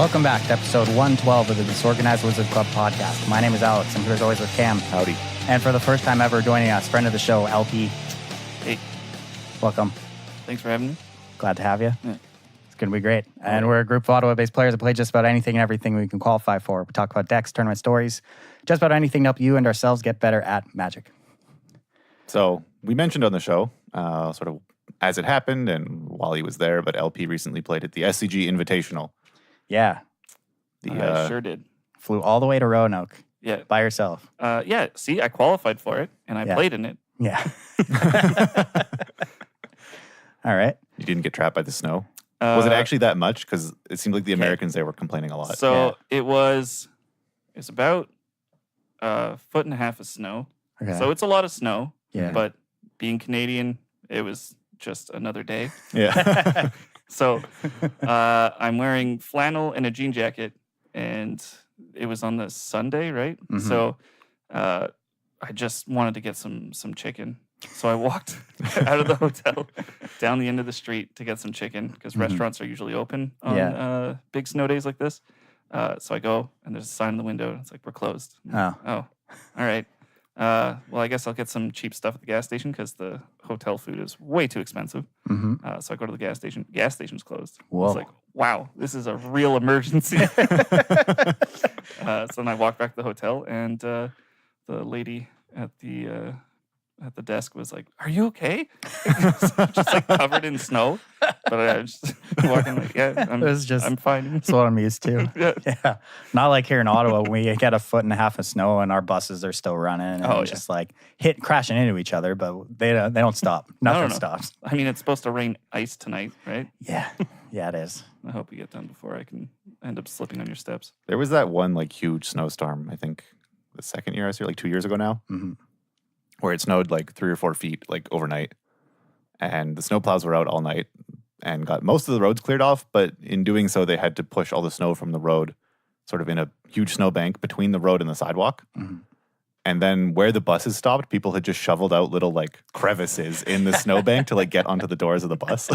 Welcome back to episode 112 of the Disorganized Wizard Club podcast. My name is Alex. I'm here as always with Cam. Howdy. And for the first time ever joining us, friend of the show, LP. Hey. Welcome. Thanks for having me. Glad to have you. Yeah. It's going to be great. And we're a group of Ottawa-based players that play just about anything and everything we can qualify for. We talk about decks, tournament stories, just about anything to help you and ourselves get better at Magic. So we mentioned on the show, sort of as it happened and while he was there, but LP recently played at the SCG Invitational. Yeah. I sure did. Flew all the way to Roanoke. Yeah. By yourself. Yeah. See, I qualified for it, and I played in it. Yeah. All right. You didn't get trapped by the snow? Was it actually that much? Because it seemed like the Americans there were complaining a lot. So it was about a foot and a half of snow. Okay. So it's a lot of snow. Yeah. But being Canadian, it was just another day. Yeah. So I'm wearing flannel and a jean jacket, and it was on the Sunday, right? Mm-hmm. So I just wanted to get some chicken. So I walked out of the hotel down the end of the street to get some chicken because restaurants are usually open on big snow days like this. So I go, and there's a sign in the window. It's like, we're closed. Oh. All right. Well, I guess I'll get some cheap stuff at the gas station because the hotel food is way too expensive. Mm-hmm. So I go to the gas station. Gas station's closed. Whoa. I was like, wow, this is a real emergency. So then I walked back to the hotel, and the lady at the desk was like, "Are you okay?" So just like covered in snow. But I was just walking like, "Yeah, I'm fine." That's what I'm used to. Yeah. Yeah. Not like here in Ottawa, we get a foot and a half of snow and our buses are still running and just like crashing into each other, but they don't stop. Nothing stops. I mean, it's supposed to rain ice tonight, right? Yeah. Yeah, it is. I hope we get done before I can end up slipping on your steps. There was that one like huge snowstorm, I think the second year I was here, like 2 years ago now, where it snowed like 3 or 4 feet like overnight. And the snowplows were out all night and got most of the roads cleared off. But in doing so, they had to push all the snow from the road sort of in a huge snowbank between the road and the sidewalk. Mm-hmm. And then where the buses stopped, people had just shoveled out little like crevices in the snowbank to like get onto the doors of the bus.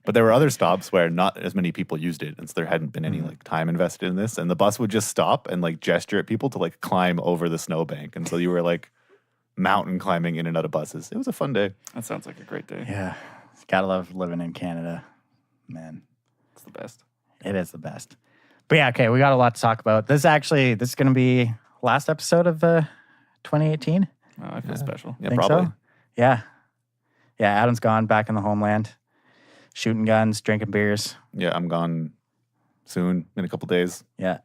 But there were other stops where not as many people used it. And so there hadn't been any like time invested in this. And the bus would just stop and like gesture at people to like climb over the snowbank. And so you were like mountain climbing in and out of buses. It was a fun day. That sounds like a great day. Yeah. Gotta love living in Canada. Man. It's the best. It is the best. But yeah, okay, we got a lot to talk about. This is going to be last episode of 2018. Oh, I feel special. Yeah, Think probably. so? Yeah. Yeah, Adam's gone back in the homeland. Shooting guns, drinking beers. Yeah, I'm gone soon in a couple days. Yeah.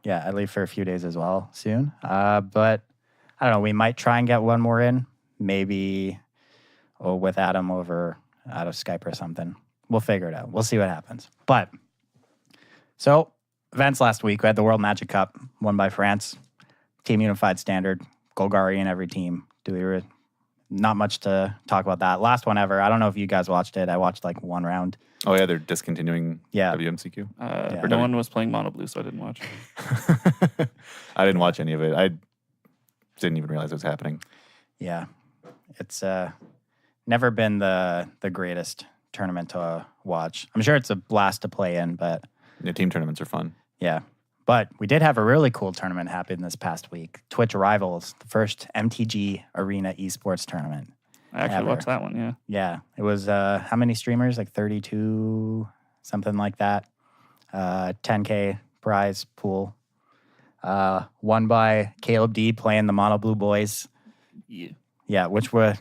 Yeah, I leave for a few days as well soon. But I don't know, we might try and get one more in. Maybe with Adam over out of Skype or something. We'll figure it out. We'll see what happens. But, so, events last week. We had the World Magic Cup, won by France. Team Unified Standard. Golgari in every team. Not much to talk about that. Last one ever. I don't know if you guys watched it. I watched like one round. Oh, yeah, they're discontinuing WMCQ. No one was playing Mono Blue, so I didn't watch. I didn't watch any of it. I didn't even realize it was happening. Yeah. It's never been the greatest tournament to watch. I'm sure it's a blast to play in, but... Yeah, team tournaments are fun. Yeah. But we did have a really cool tournament happen this past week. Twitch Rivals, the first MTG Arena esports tournament. I actually watched that one, yeah. Yeah. It was, how many streamers? Like 32, something like that. 10K prize pool. Won by Caleb D playing the Mono Blue Boys. Yeah. Yeah, which were,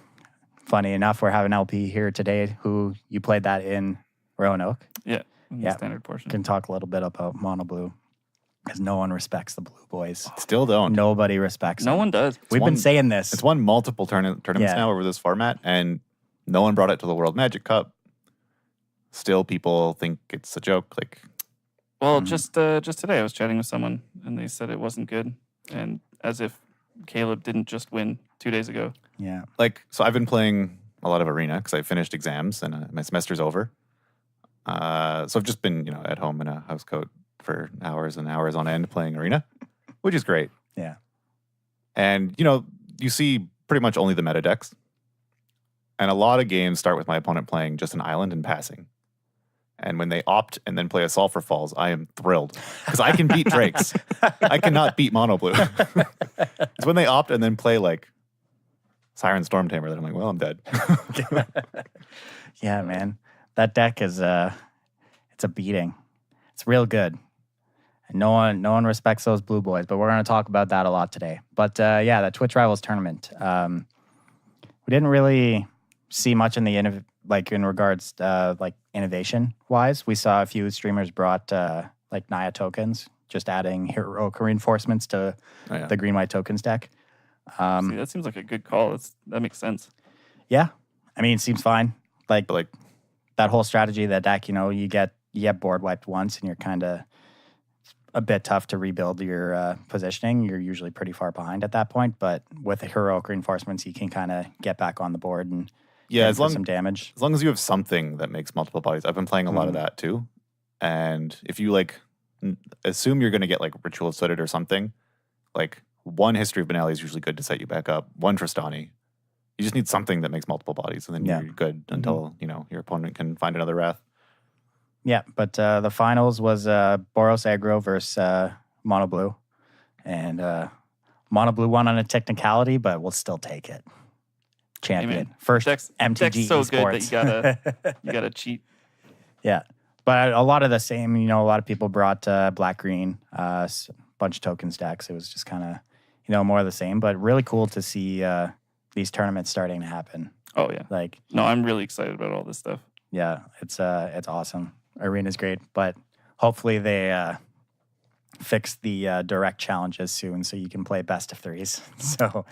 funny enough, we're having LP here today who you played that in Roanoke. Yeah, in the standard portion. Can talk a little bit about Mono Blue. Because no one respects the Blue Boys. Still don't. Nobody respects them. No one does. We've been saying this. It's won multiple tournaments now over this format, and no one brought it to the World Magic Cup. Still, people think it's a joke. Like, well, just today I was chatting with someone, and they said it wasn't good, and as if Caleb didn't just win 2 days ago. Yeah. Like, so I've been playing a lot of Arena because I finished exams and my semester's over. So I've just been, at home in a house coat for hours and hours on end playing Arena, which is great. Yeah. And, you see pretty much only the meta decks. And a lot of games start with my opponent playing just an island and passing. And when they opt and then play a Sulfur Falls, I am thrilled because I can beat Drakes. I cannot beat Mono Blue. It's when they opt and then play like Siren Stormtamer that I'm like, well, I'm dead. Yeah, man. That deck is it's a beating. It's real good. And no one respects those blue boys, but we're going to talk about that a lot today. But yeah, the Twitch Rivals tournament. We didn't really see much in the in regards like innovation wise. We saw a few streamers brought like Naya tokens, just adding heroic reinforcements to the green white tokens deck. See, that seems like a good call. That makes sense. Yeah, I mean, it seems fine. Like that whole strategy, that deck. You get board wiped once, and you're kind of a bit tough to rebuild your positioning. You're usually pretty far behind at that point, but with the heroic reinforcements, you can kind of get back on the board and some damage. As long as you have something that makes multiple bodies. I've been playing a lot of that too. And if you assume you're going to get like Ritual of Sooted or something, like one History of Benali is usually good to set you back up. One Tristani. You just need something that makes multiple bodies, and then you're good until your opponent can find another Wrath. Yeah, but the finals was Boros Aggro versus Mono Blue. And Mono Blue won on a technicality, but we'll still take it. Champion. First MTG deck's so esports. good that you gotta cheat. Yeah. But a lot of the same, a lot of people brought black-green, a bunch of token stacks. It was just kind of, more of the same. But really cool to see these tournaments starting to happen. Oh, yeah. No, I'm really excited about all this stuff. Yeah, it's awesome. Arena's great, but hopefully they fix the direct challenges soon so you can play best of threes. So,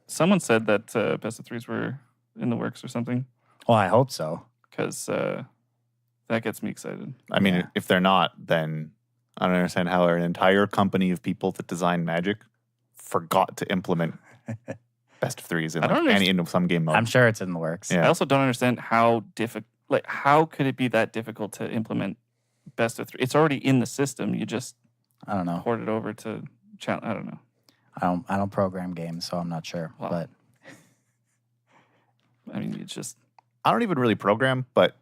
someone said that best of threes were in the works or something? Well, I hope so. Because that gets me excited. I mean, if they're not, then I don't understand how an entire company of people that design Magic forgot to implement best of threes in some game mode. I'm sure it's in the works. Yeah. I also don't understand how difficult. Like, how could it be that difficult to implement best of three? It's already in the system. You just I don't know. Port it over to channel. I don't know. I don't program games, so I'm not sure. Wow. But I mean, it's just I don't even really program, but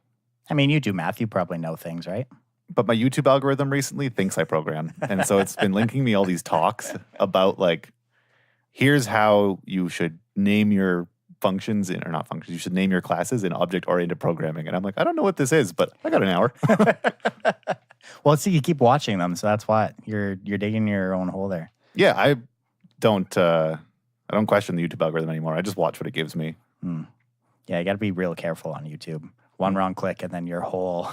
I mean, you do math. You probably know things, right? But my YouTube algorithm recently thinks I program, and so it's been linking me all these talks about like, here's how you should name your functions or not functions. You should name your classes in object-oriented programming. And I'm like, I don't know what this is, but I got an hour. Well, see, you keep watching them, so that's why you're digging your own hole there. Yeah, I don't question the YouTube algorithm anymore. I just watch what it gives me. Yeah, you got to be real careful on YouTube. One wrong click, and then your whole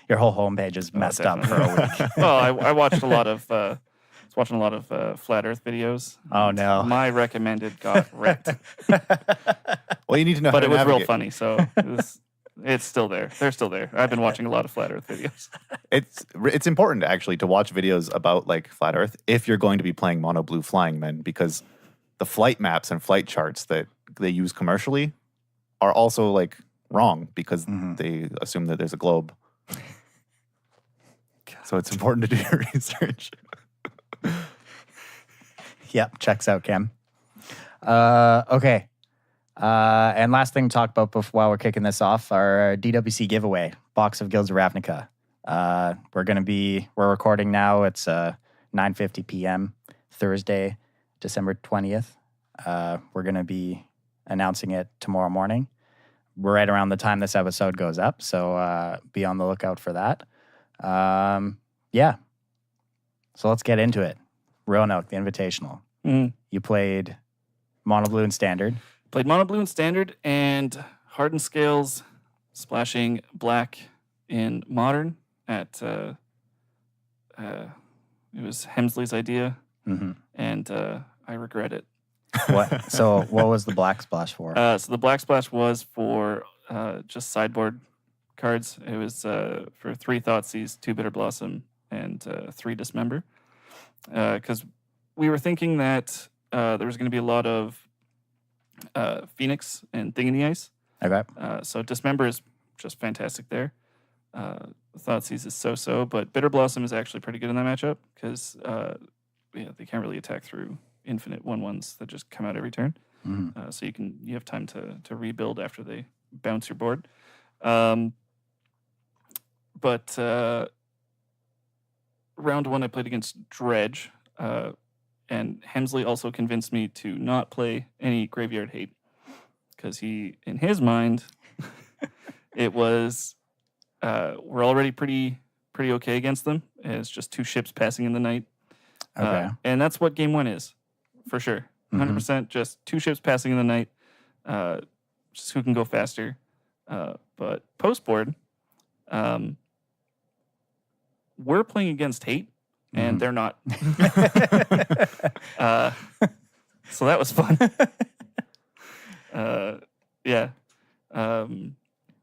homepage is messed up for a week. Well, I watched a lot of. Watching a lot of flat Earth videos. Oh no! My recommended got wrecked. Well, you need to know. But how to it was navigate. real funny, so it's still there. They're still there. I've been watching a lot of flat Earth videos. It's important actually to watch videos about like flat Earth if you're going to be playing Mono Blue Flying Men, because the flight maps and flight charts that they use commercially are also like wrong because they assume that there's a globe. So it's important to do your research. Yep, checks out, Cam. Okay. And last thing to talk about while we're kicking this off, our DWC giveaway, Box of Guilds of Ravnica. We're recording now. It's 9:50 p.m. Thursday, December 20th. We're going to be announcing it tomorrow morning, right around the time this episode goes up. So be on the lookout for that. Yeah. So let's get into it. Roanoke, the Invitational. You played Mono Blue and Standard. Played Mono Blue and Standard and Hardened Scales, splashing black in Modern at, it was Hemsley's idea, and I regret it. What? So what was the black splash for? So the black splash was for just sideboard cards. It was for 3 Thoughtseize, 2 Bitter Blossom, and 3 Dismember. Because we were thinking that there was going to be a lot of Phoenix and Thing in the Ice. Okay. So Dismember is just fantastic there. Thoughtseize is so-so, but Bitter Blossom is actually pretty good in that matchup because they can't really attack through infinite 1/1s that just come out every turn. So you have time to rebuild after they bounce your board. But round 1, I played against Dredge, and Hemsley also convinced me to not play any Graveyard Hate because he, in his mind, it was we're already pretty okay against them. It's just 2 ships passing in the night. Okay. And that's what game 1 is, for sure. 100% just 2 ships passing in the night. Just who can go faster. But post-board, we're playing against Hate, and they're not. So that was fun. Yeah.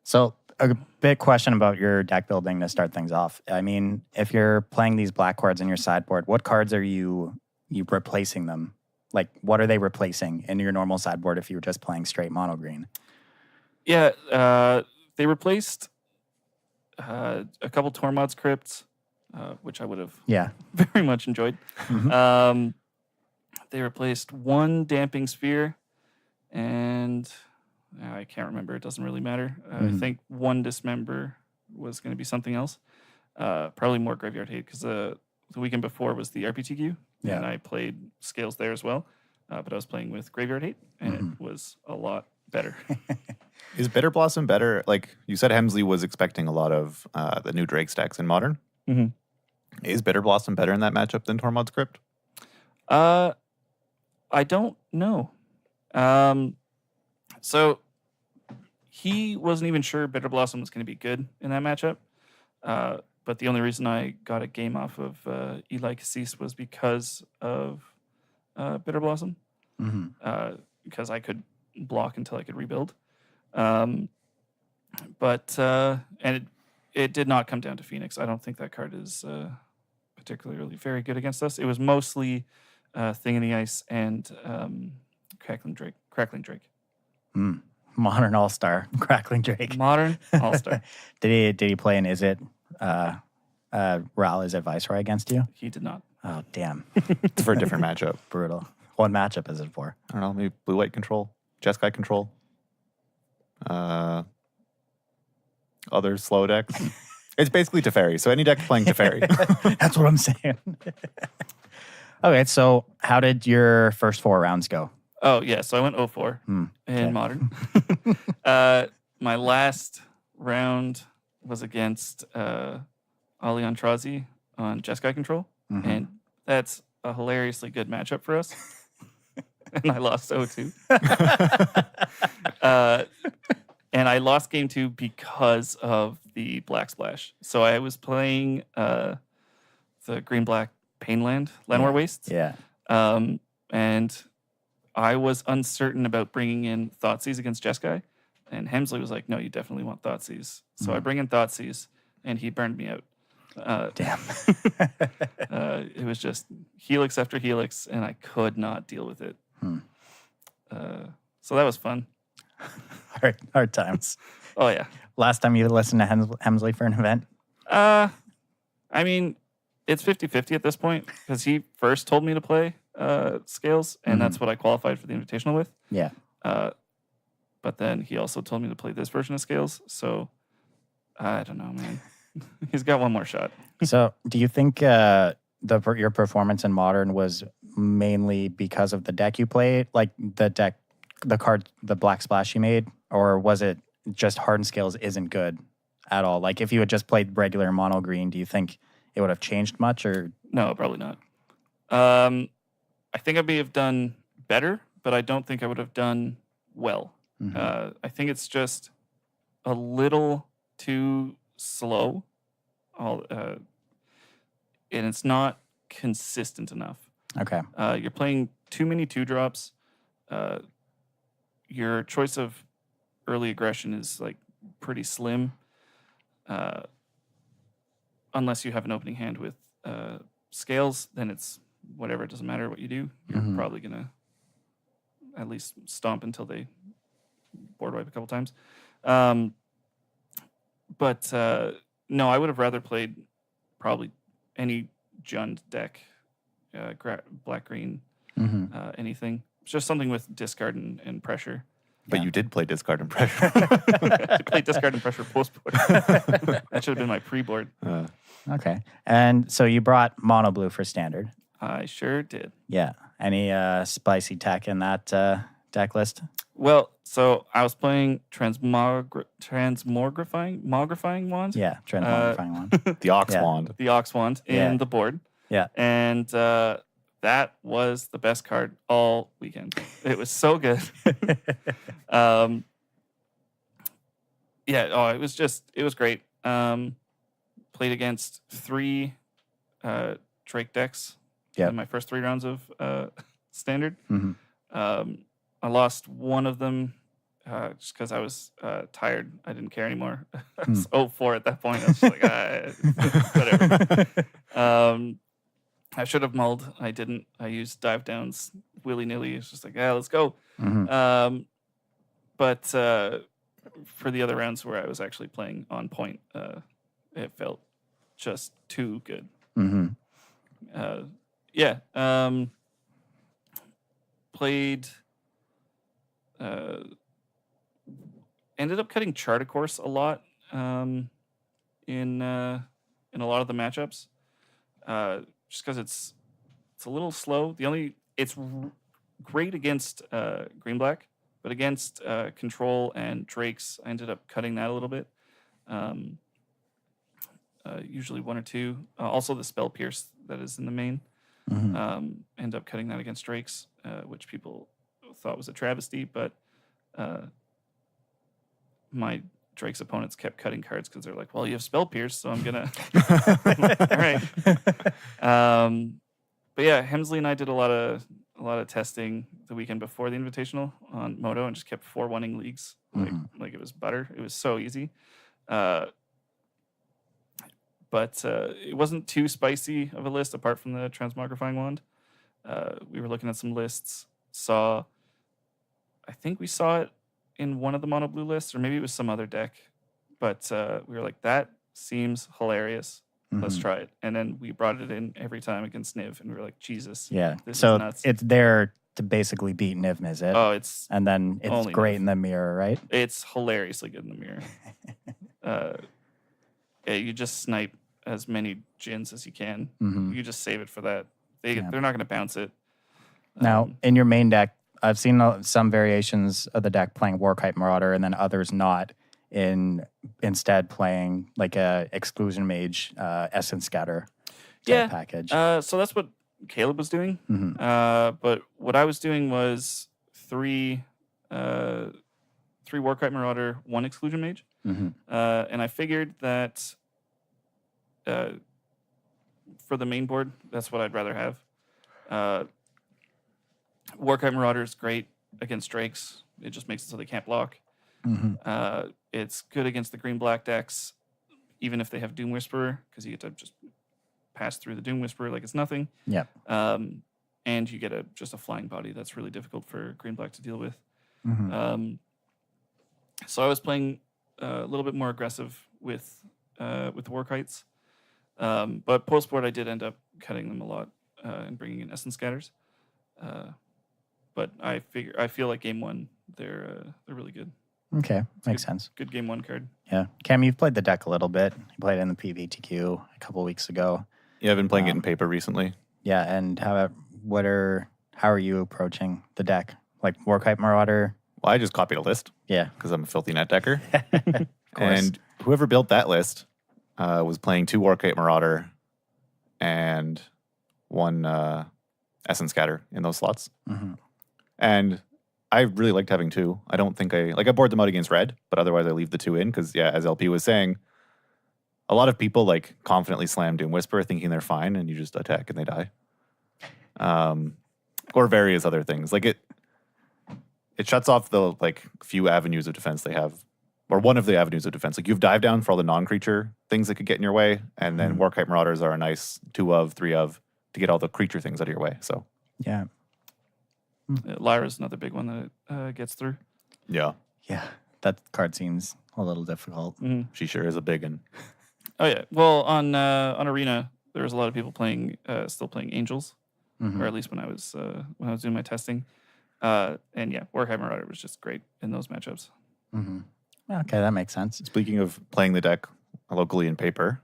So a big question about your deck building to start things off. I mean, if you're playing these black cards in your sideboard, what cards are you replacing them? Like, what are they replacing in your normal sideboard if you were just playing straight mono green? Yeah, they replaced a couple Tormod's Crypts, which I would have very much enjoyed. They replaced 1 Damping Sphere, and I can't remember. It doesn't really matter. I think 1 Dismember was going to be something else. Probably more Graveyard Hate because the weekend before was the RPTQ, and I played Scales there as well. But I was playing with Graveyard Hate, and it was a lot better. Is Bitter Blossom better? Like you said, Hemsley was expecting a lot of the new Drake stacks in Modern. Is Bitter Blossom better in that matchup than Tormod's Crypt? I don't know. So he wasn't even sure Bitter Blossom was going to be good in that matchup. But the only reason I got a game off of Eli Cassis was because of Bitter Blossom. Because I could block until I could rebuild. And it did not come down to Phoenix. I don't think that card is particularly very good against us. It was mostly Thing in the Ice and Crackling Drake. Modern All-Star, Crackling Drake. Modern All-Star. Did he play an Is It Viceroy against you? He did not. Oh, damn. It's for a different matchup. Brutal. What matchup is it for? I don't know, maybe blue-white control, Jeskai control, other slow decks. It's basically Teferi, so any deck playing Teferi. That's what I'm saying. Okay, so how did your first 4 rounds go? Oh, yeah, so I went 0-4 in Modern. My last round was against Aliantrazi on Jeskai control, and that's a hilariously good matchup for us. And I lost 0-2. And I lost game 2 because of the Black Splash. So I was playing the green-black Painland, Llanowar Wastes. Yeah. And I was uncertain about bringing in Thoughtseize against Jeskai. And Hemsley was like, no, you definitely want Thoughtseize. So I bring in Thoughtseize, and he burned me out. Damn. It was just helix after helix, and I could not deal with it. So that was fun. Hard times. Oh, yeah. Last time you listened to Hemsley for an event? I mean, it's 50-50 at this point because he first told me to play Scales, and that's what I qualified for the Invitational with. Yeah. But then he also told me to play this version of Scales, so I don't know, man. He's got one more shot. So do you think your performance in Modern was mainly because of the deck you played, like the Black Splash you made, or was it just Hardened Scales isn't good at all? Like if you had just played regular mono green, do you think it would have changed much? Or no, probably not. I think I may have done better, but I don't think I would have done well. I think it's just a little too slow, and it's not consistent enough. Okay. You're playing too many 2-drops. Your choice of early aggression is like pretty slim, unless you have an opening hand with Scales. Then it's whatever. It doesn't matter what you do. You're probably gonna at least stomp until they board wipe a couple times. But no, I would have rather played probably any Jund deck, black green, anything. It's just something with discard and pressure. But you did play Discard and Pressure. I played Discard and Pressure post-board. That should have been my pre-board. Okay. And so you brought Mono Blue for Standard. I sure did. Yeah. Any spicy tech in that deck list? Well, so I was playing transmogrifying wand. Yeah, transmogrifying wand. The Ox Yeah. Wand. The Ox wand in the board. Yeah. And that was the best card all weekend. It was so good. It was great. Played against 3 Drake decks in my first 3 rounds of Standard. Mm-hmm. I lost one of them just because I was tired. I didn't care anymore. I was 0-4 at that point. I was just like, whatever. I should have mulled. I didn't. I used dive downs willy-nilly. It's just like, let's go. Mm-hmm. But for the other rounds where I was actually playing on point, it felt just too good. Mm-hmm. Played. Ended up cutting Charticourse a lot in a lot of the matchups, just because it's a little slow. It's great against green black, but against control and Drakes, I ended up cutting that a little bit. Usually 1 or 2. Also the Spell Pierce that is in the main. End up cutting that against Drakes, which people thought was a travesty, but my Drake's opponents kept cutting cards because they're like, well, you have Spell Pierce, so I'm gonna all right. But yeah, Hemsley and I did a lot of testing the weekend before the Invitational on Moto and just kept 4-1ing leagues like it was butter. It was so easy. But it wasn't too spicy of a list apart from the Transmogrifying Wand. We were looking at some lists, I think we saw it in one of the Mono Blue lists, or maybe it was some other deck. But we were like, that seems hilarious. Let's try it. And then we brought it in every time against Niv, and we were like, Jesus. Yeah. This So is nuts. it's there to basically beat Niv, is it? Oh, it's and then it's only great Niv. in the mirror, right? It's hilariously good in the mirror. You just snipe as many Jins as you can. You just save it for that. They're not going to bounce it. Now, in your main deck, I've seen some variations of the deck playing Warkite Marauder and then others not, instead playing like a Exclusion Mage Essence Scatter package. So that's what Caleb was doing. But what I was doing was 3 Warkite Marauder, 1 Exclusion Mage. And I figured that for the main board, that's what I'd rather have. Warkite Marauder is great against Drakes. It just makes it so they can't block. It's good against the green-black decks, even if they have Doom Whisperer, because you get to just pass through the Doom Whisperer like it's nothing. Yeah. And you get just a flying body that's really difficult for green-black to deal with. So I was playing a little bit more aggressive with the Warkites. But post-board, I did end up cutting them a lot and bringing in Essence Scatters. But I feel like game 1, they're really good. Okay, makes sense. Good game 1 card. Yeah. Cam, you've played the deck a little bit. You played it in the PVTQ a couple weeks ago. Yeah, I've been playing it in paper recently. Yeah, and how are you approaching the deck? Like Warkite Marauder? Well, I just copied a list. Yeah. Because I'm a filthy net decker. Of course. And whoever built that list was playing 2 Warkite Marauder and 1 Essence Scatter in those slots. And I really liked having 2. I don't think I board them out against red, but otherwise I leave the 2 in because, yeah, as LP was saying, a lot of people like confidently slam Doom Whisper thinking they're fine, and you just attack and they die. Or various other things. Like it shuts off the like few avenues of defense they have, or one of the avenues of defense. Like you have dive down for all the non-creature things that could get in your way, and then Warkite Marauders are a nice 2 of, 3 of to get all the creature things out of your way. So yeah. Lyra's another big one that gets through. Yeah. Yeah. That card seems a little difficult. She sure is a big one. Oh yeah. Well, on Arena, there was a lot of people still playing Angels, or at least when I was doing my testing. And yeah, Warhammer Marauder was just great in those matchups. Mm-hmm. Okay, that makes sense. Speaking of playing the deck locally in paper,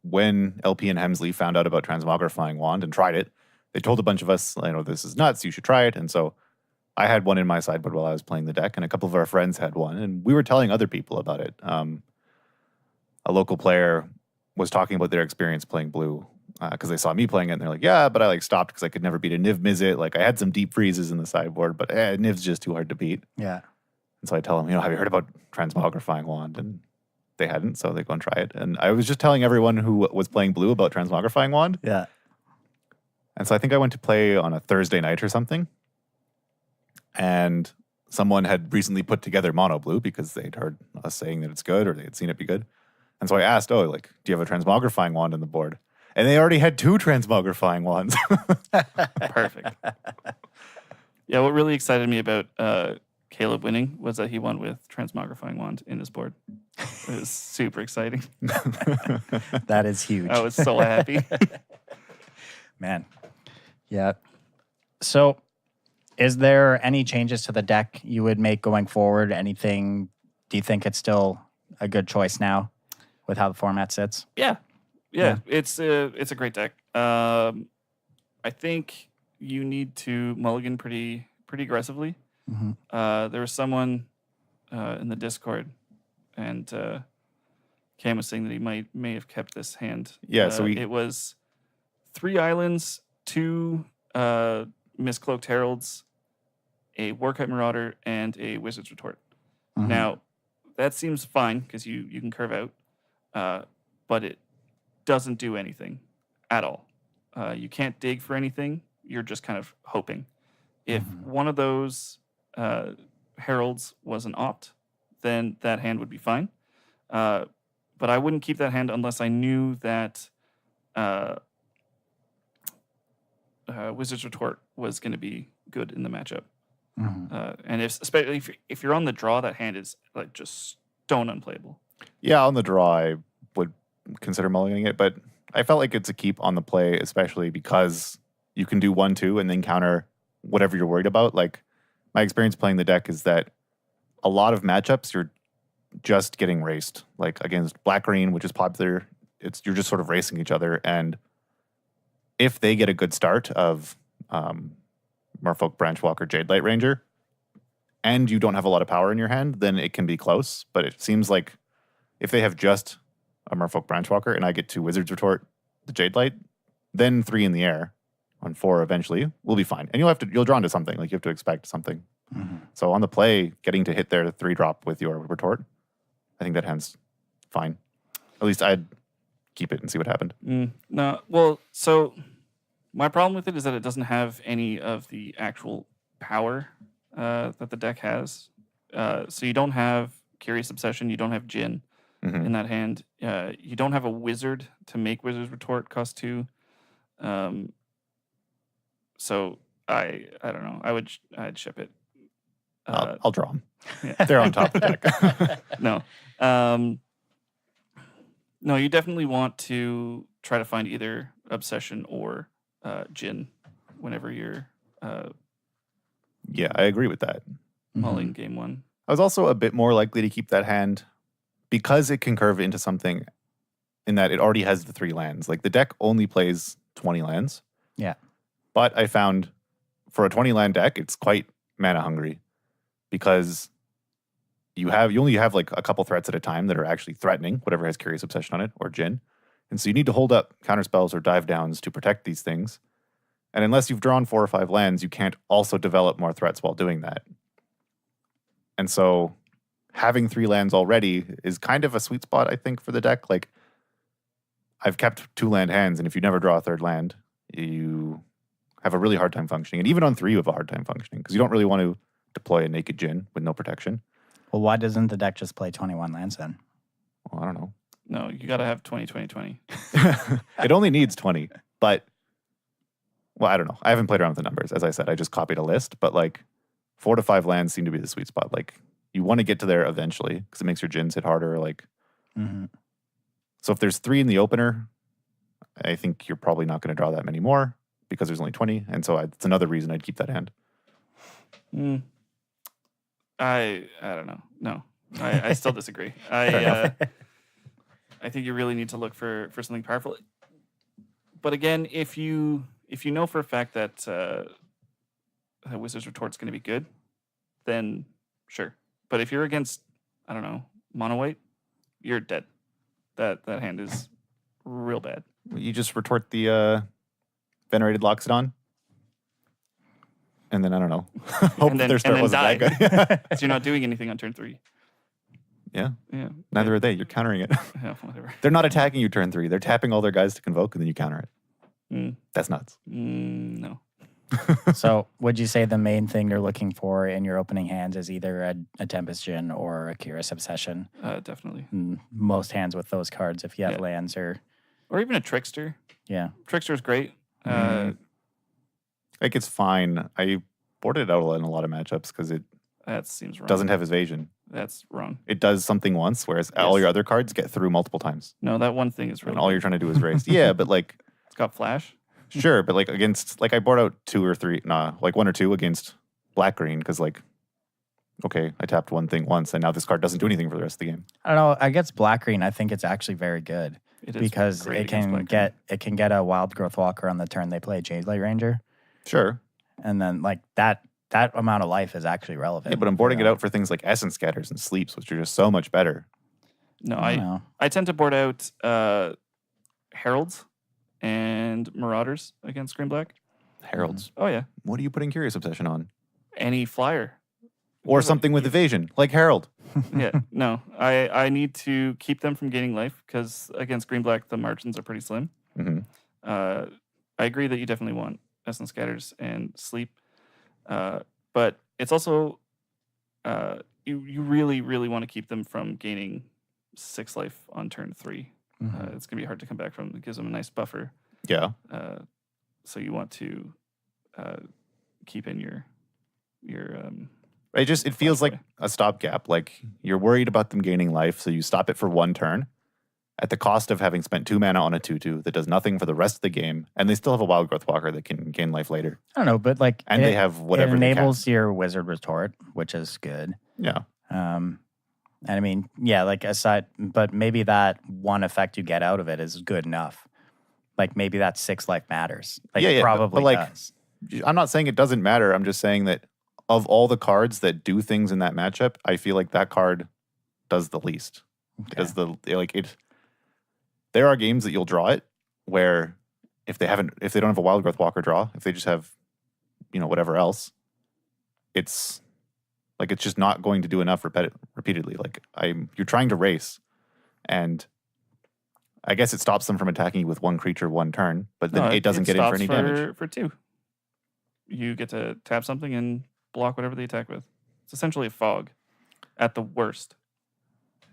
when LP and Hemsley found out about Transmogrifying Wand and tried it, they told a bunch of us, this is nuts, you should try it. And so I had one in my sideboard while I was playing the deck, and a couple of our friends had one, and we were telling other people about it. A local player was talking about their experience playing blue because they saw me playing it, and they're like, yeah, but I stopped because I could never beat a Niv Mizzet. Like, I had some deep freezes in the sideboard, but Niv's just too hard to beat. Yeah. And so I tell them, have you heard about Transmogrifying Wand? And they hadn't, so they go and try it. And I was just telling everyone who was playing blue about Transmogrifying Wand. Yeah. And so I think I went to play on a Thursday night or something. And someone had recently put together mono blue because they'd heard us saying that it's good or they had seen it be good. And so I asked, do you have a Transmogrifying Wand on the board? And they already had 2 Transmogrifying Wands. Perfect. Yeah, what really excited me about Caleb winning was that he won with Transmogrifying Wand in his board. It was super exciting. That is huge. I was so happy. Man. Yeah. So is there any changes to the deck you would make going forward? Anything? Do you think it's still a good choice now with how the format sits? Yeah. It's a great deck. I think you need to mulligan pretty aggressively. Mm-hmm. There was someone in the Discord, and Cam was saying that he may have kept this hand. Yeah, so it was 3 islands, 2 Miscloaked Heralds, a Warkite Marauder, and a Wizard's Retort. Mm-hmm. Now, that seems fine because you can curve out, but it doesn't do anything at all. You can't dig for anything. You're just kind of hoping. If one of those heralds was an opt, then that hand would be fine. But I wouldn't keep that hand unless I knew that Wizard's Retort was going to be good in the matchup. Mm-hmm. And especially if you're on the draw, that hand is like just stone unplayable. Yeah, on the draw, I would consider mulliganing it, but I felt like it's a keep on the play, especially because you can do 1-2 and then counter whatever you're worried about. Like, my experience playing the deck is that a lot of matchups you're just getting raced. Like against black-green, which is popular, you're just sort of racing each other. And if they get a good start of Merfolk, Branchwalker, Jadelight Ranger, and you don't have a lot of power in your hand, then it can be close. But it seems like if they have just a Merfolk, Branchwalker, and I get 2 Wizard's Retort, the Jadelight, then 3 in the air on 4 eventually, we'll be fine. And you'll draw into something. Like, you have to expect something. Mm-hmm. So on the play, getting to hit their 3-drop with your Retort, I think that hand's fine. At least I'd keep it and see what happened. No, well, so my problem with it is that it doesn't have any of the actual power that the deck has. So you don't have Curious Obsession, you don't have Djinn in that hand. You don't have a wizard to make Wizard's Retort cost 2. So I don't know. I'd ship it. I'll draw them. Yeah. They're on top of the deck. No. No, you definitely want to try to find either Obsession or Djinn whenever you're Yeah, I agree with that. mulling game 1. I was also a bit more likely to keep that hand because it can curve into something in that it already has the 3 lands. Like, the deck only plays 20 lands. Yeah. But I found for a 20 land deck, it's quite mana hungry because you only have like a couple threats at a time that are actually threatening whatever has Curious Obsession on it or Djinn. And so you need to hold up counterspells or dive downs to protect these things. And unless you've drawn 4 or 5 lands, you can't also develop more threats while doing that. And so having 3 lands already is kind of a sweet spot, I think, for the deck. Like, I've kept 2 land hands, and if you never draw a 3rd land, you have a really hard time functioning. And even on 3, you have a hard time functioning because you don't really want to deploy a naked Djinn with no protection. Well, why doesn't the deck just play 21 lands then? Well, I don't know. No, you got to have 20. It only needs 20, but, well, I don't know. I haven't played around with the numbers. As I said, I just copied a list, but like 4 to 5 lands seem to be the sweet spot. Like, you want to get to there eventually because it makes your Djinns hit harder. Like, So if there's 3 in the opener, I think you're probably not going to draw that many more because there's only 20. And so it's another reason I'd keep that hand. I don't know. No, I still disagree. I think you really need to look for something powerful. But again, if you know for a fact that Wizard's Retort's going to be good, then sure. But if you're against, I don't know, mono white, you're dead. That hand is real bad. You just retort the Venerated Loxodon, and then I don't know. Hope and then, their start wasn't that good. So you're not doing anything on turn 3. Yeah. Yeah. Neither are they. You're countering it. Yeah, whatever. They're not attacking you turn 3. They're tapping all their guys to convoke, and then you counter it. That's nuts. No. So would you say the main thing you're looking for in your opening hands is either a Tempest Djinn or a Curious Obsession? Definitely. Most hands with those cards, if you have lands or even a Trickster. Yeah. Trickster is great. Like, it's fine. I boarded it out in a lot of matchups because it that seems wrong. doesn't have evasion. That's wrong. It does something once, whereas all your other cards get through multiple times. No, that one thing is really and all you're trying to do is race. Yeah, but like... It's got flash. Sure, but like against... Like, I board out 2 or 3... like 1 or 2 against black-green because like... Okay, I tapped one thing once, and now this card doesn't do anything for the rest of the game. I don't know. Against black-green, I think it's actually very good. It is because great it can get a Wild Growth Walker on the turn they play Jade Light Ranger. Sure. And then like that amount of life is actually relevant. Yeah, but I'm boarding it out for things like Essence Scatters and Sleeps, which are just so much better. No, I tend to board out Heralds and Marauders against Green Black. Heralds. Oh yeah. What are you putting Curious Obsession on? Any flyer. Or something with evasion, like Herald. Yeah, no. I need to keep them from gaining life because against Green Black, the margins are pretty slim. Mm-hmm. I agree that you definitely want Essence Scatters and Sleep. But it's also, you really, really want to keep them from gaining 6 life on turn 3. It's going to be hard to come back from. It gives them a nice buffer. Yeah. So you want to keep in your it feels like a stopgap. Like you're worried about them gaining life, so you stop it for 1 turn at the cost of having spent 2 mana on a 2/2 that does nothing for the rest of the game, and they still have a Wild Growth Walker that can gain life later. I don't know, but like and they have whatever it enables your Wizard Retort, which is good. Yeah. And I mean, yeah, like aside, but maybe that one effect you get out of it is good enough. Like maybe that 6 life matters. Like probably but like, does. I'm not saying it doesn't matter. I'm just saying that of all the cards that do things in that matchup, I feel like that card does the least. Okay. Because there are games that you'll draw it where if they don't have a Wild Growth Walker draw, if they just have, whatever else, it's just not going to do enough repeatedly. Like you're trying to race, and I guess it stops them from attacking you with 1 creature 1 turn, but then it doesn't get in for any damage. For 2. You get to tap something and block whatever they attack with. It's essentially a fog at the worst.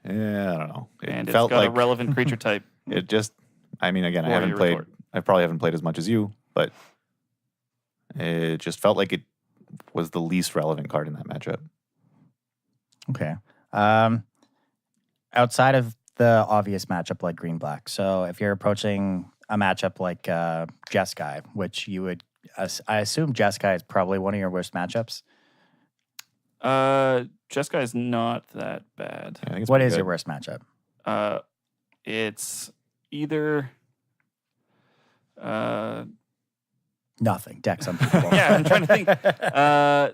Yeah, I don't know. It's got a relevant creature type. It just, again, I probably haven't played as much as you, but it just felt like it was the least relevant card in that matchup. Okay. Outside of the obvious matchup like Green Black, so if you're approaching a matchup like Jeskai, which you would, I assume Jeskai is probably one of your worst matchups. Jeskai is not that bad. Yeah, what is your worst matchup? It's either nothing. Deck some people. Yeah, I'm trying to think.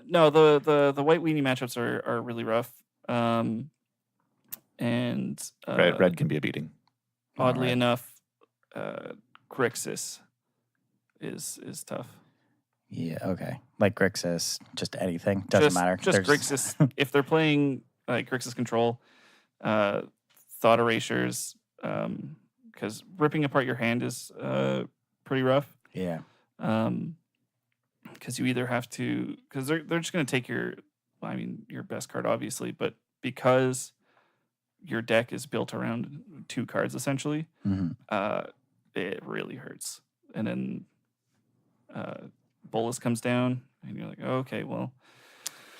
No, the white weenie matchups are really rough. And red can be a beating. Oddly enough, Grixis is tough. Yeah, okay. Like Grixis, just anything. Doesn't matter. Just Grixis. If they're playing like Grixis Control, Thought Erasures, because ripping apart your hand is pretty rough. Yeah. Because you either have to, because they're just going to take your best card, obviously, but because your deck is built around 2 cards, essentially, it really hurts. And then Bolus comes down, and you're like, oh, okay, well,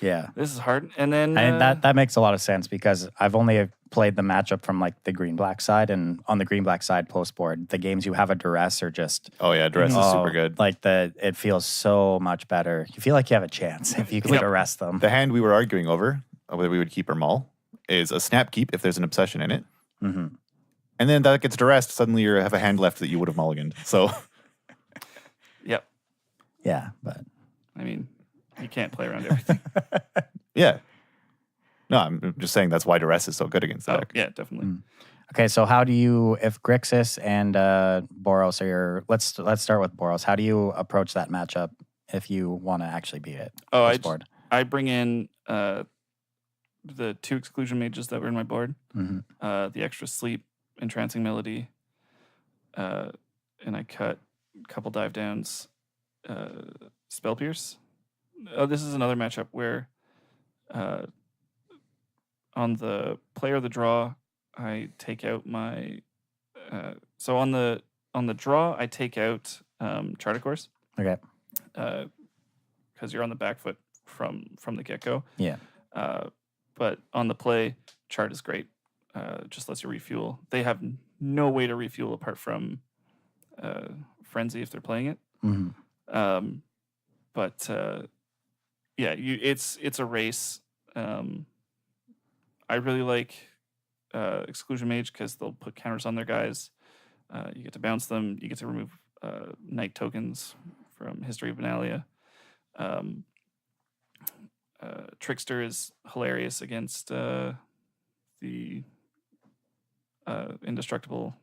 Yeah. This is hard. And then And that makes a lot of sense because I've only played the matchup from like the green-black side, and on the green-black side post board, the games you have a duress are just Oh yeah, duress is super good. like it feels so much better. You feel like you have a chance if you can duress them. The hand we were arguing over whether we would keep or maul is a snap keep if there's an obsession in it, and then that gets duressed. Suddenly you have a hand left that you would have mulliganed. So, yep. Yeah, but I mean, you can't play around everything. yeah. No, I'm just saying that's why duress is so good against the deck. Yeah, definitely. Okay, so how do you, if Grixis and Boros are your, let's start with Boros. How do you approach that matchup if you want to actually beat it? I bring in the 2 exclusion mages that were in my board, the extra sleep, entrancing melody, and I cut a couple dive downs, spell pierce. Oh, this is another matchup where on the player of the draw, I take out my so on the draw I take out Charter Course. Okay. Because you're on the back foot from the get-go. Yeah. But on the play, Chart is great. Just lets you refuel. They have no way to refuel apart from Frenzy if they're playing it. But yeah, it's a race. I really like Exclusion Mage because they'll put counters on their guys. You get to bounce them. You get to remove night tokens from History of Benalia. Trickster is hilarious against the Indestructible.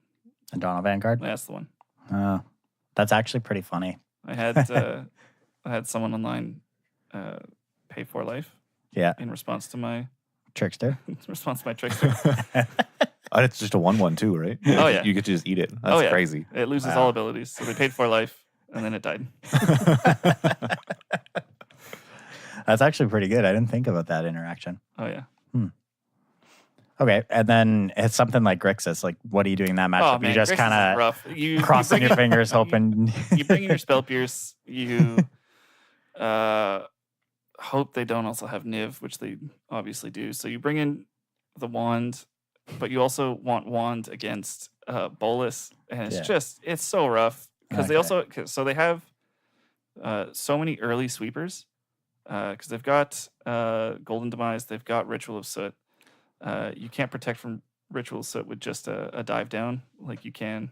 Adana Vanguard? That's the one. That's actually pretty funny. I had someone online pay 4 life. Yeah. In response to my Trickster. Trickster. It's just a 1/1 too, right? Oh yeah. You get to just eat it. That's crazy. It loses all abilities. So they paid 4 life and then it died. That's actually pretty good. I didn't think about that interaction. Oh yeah. Okay, and then it's something like Grixis. Like, what are you doing in that matchup? Oh, man, you just kind of rough. crossing your fingers, hoping. You bring in your Spell Pierce. You hope they don't also have Niv, which they obviously do. So you bring in the Wand, but you also want Wand against Bolus, and it's so rough because they have so many early sweepers because they've got Golden Demise, they've got Ritual of Soot. You can't protect from Ritual Soot with just a dive down like you can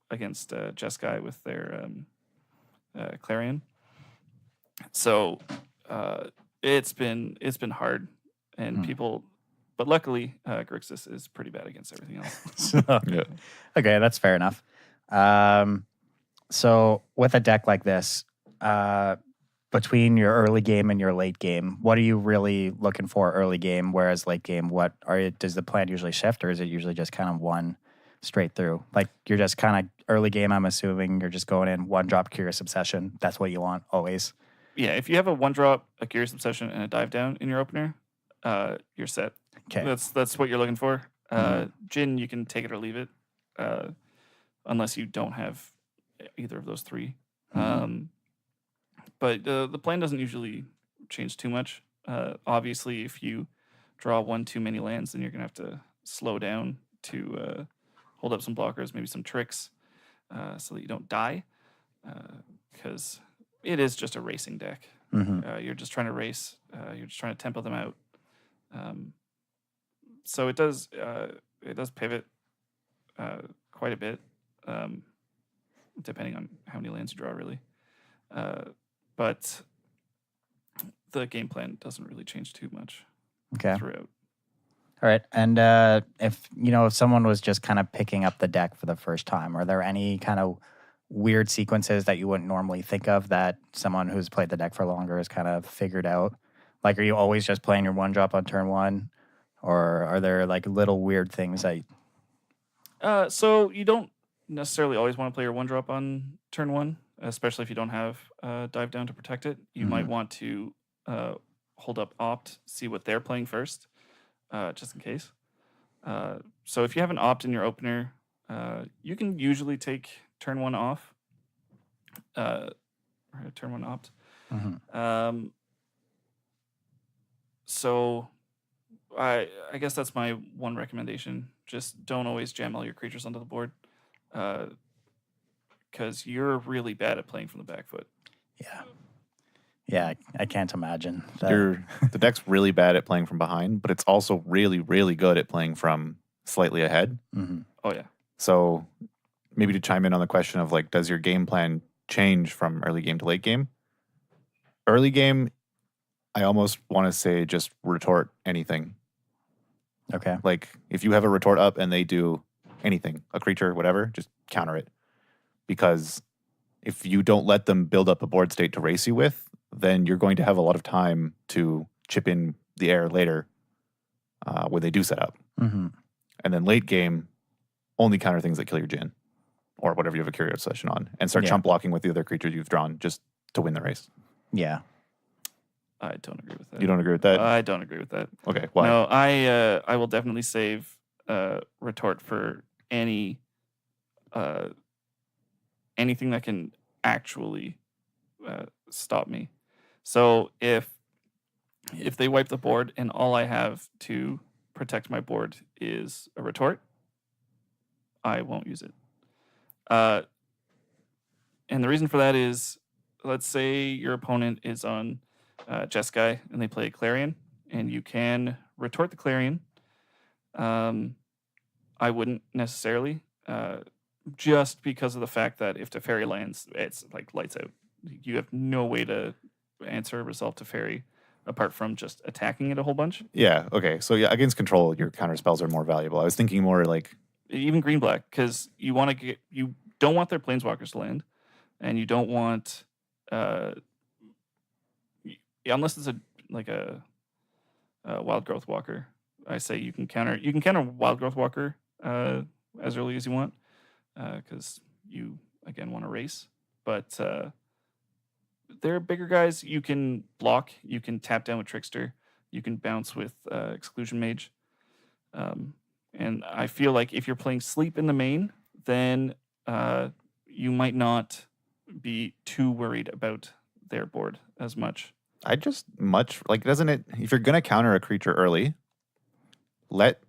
against Jeskai with their Clarion. So it's been hard, and people, but luckily Grixis is pretty bad against everything else. Okay, that's fair enough. So with a deck like this, between your early game and your late game, what are you really looking for early game? Whereas late game, does the plan usually shift, or is it usually just kind of one straight through? Like you're just kind of early game, I'm assuming you're just going in 1-drop Curious Obsession. That's what you want always. Yeah, if you have a 1-drop, a Curious Obsession, and a dive down in your opener, you're set. Okay. That's what you're looking for. Jin, you can take it or leave it, unless you don't have either of those 3. But the plan doesn't usually change too much. Obviously, if you draw 1 too many lands, then you're going to have to slow down to hold up some blockers, maybe some tricks, so that you don't die. Because it is just a racing deck. You're just trying to race. You're just trying to tempo them out. So it does pivot quite a bit, depending on how many lands you draw, really. But the game plan doesn't really change too much throughout. All right. And if someone was just kind of picking up the deck for the first time, are there any kind of weird sequences that you wouldn't normally think of that someone who's played the deck for longer has kind of figured out? Like, are you always just playing your 1-drop on turn 1? Or are there like little weird things that... So you don't necessarily always want to play your 1-drop on turn 1. Especially if you don't have dive down to protect it. You might want to hold up opt, see what they're playing first, just in case. So if you have an opt in your opener, you can usually take turn 1 off. Or turn 1 opt. So I guess that's my one recommendation. Just don't always jam all your creatures onto the board, because you're really bad at playing from the back foot. Yeah. Yeah, I can't imagine that. The deck's really bad at playing from behind, but it's also really, really good at playing from slightly ahead. Mm-hmm. Oh, yeah. So maybe to chime in on the question of like, does your game plan change from early game to late game? Early game, I almost want to say just retort anything. Okay. Like if you have a retort up and they do anything, a creature, whatever, just counter it. Because if you don't let them build up a board state to race you with, then you're going to have a lot of time to chip in the air later when they do set up. Mm-hmm. And then late game, only counter things that kill your Djinn or whatever you have a Curio Obsession on, and start chump blocking with the other creatures you've drawn just to win the race. Yeah. I don't agree with that. You don't agree with that? I don't agree with that. Okay, why? No, I will definitely save retort for anything that can actually stop me. So if they wipe the board and all I have to protect my board is a retort, I won't use it. And the reason for that is, let's say your opponent is on Jeskai and they play Clarion, and you can retort the Clarion. I wouldn't necessarily, just because of the fact that if Teferi lands, it's like lights out. You have no way to answer a resolve Teferi apart from just attacking it a whole bunch. Yeah, okay. So yeah, against control, your counter spells are more valuable. I was thinking more like even green black, because you don't want their planeswalkers to land, and you don't want unless it's a wild growth walker. I say you can counter wild growth walker as early as you want, because you again want to race, but they're bigger guys. You can block, you can tap down with Trickster, you can bounce with Exclusion Mage. And I feel like if you're playing Sleep in the main, then you might not be too worried about their board as much. doesn't it, if you're going to counter a creature early, let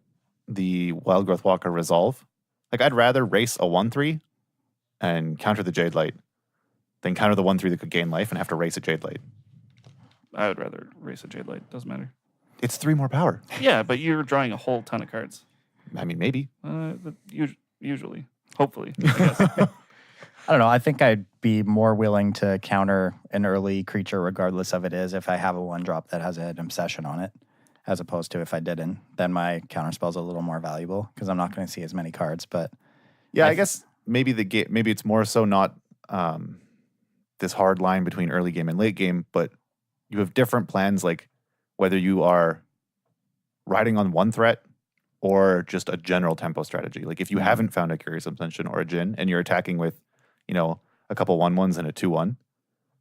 the Wild Growth Walker resolve. Like, I'd rather race a 1/3 and counter the Jade Light than counter the 1/3 that could gain life and have to race a Jade Light. I would rather race a Jade Light. Doesn't matter. It's 3 more power. Yeah, but you're drawing a whole ton of cards. I mean, maybe. Usually. Hopefully, I guess. I don't know. I think I'd be more willing to counter an early creature regardless of it is if I have a 1-drop that has an obsession on it, as opposed to if I didn't. Then my counter spell's a little more valuable because I'm not going to see as many cards. But yeah, I guess maybe maybe it's more so not this hard line between early game and late game, but you have different plans, like whether you are riding on one threat or just a general tempo strategy. Like if you haven't found a Curious Obsession or a Djinn and you're attacking with, a couple 1/1s and a 2/1,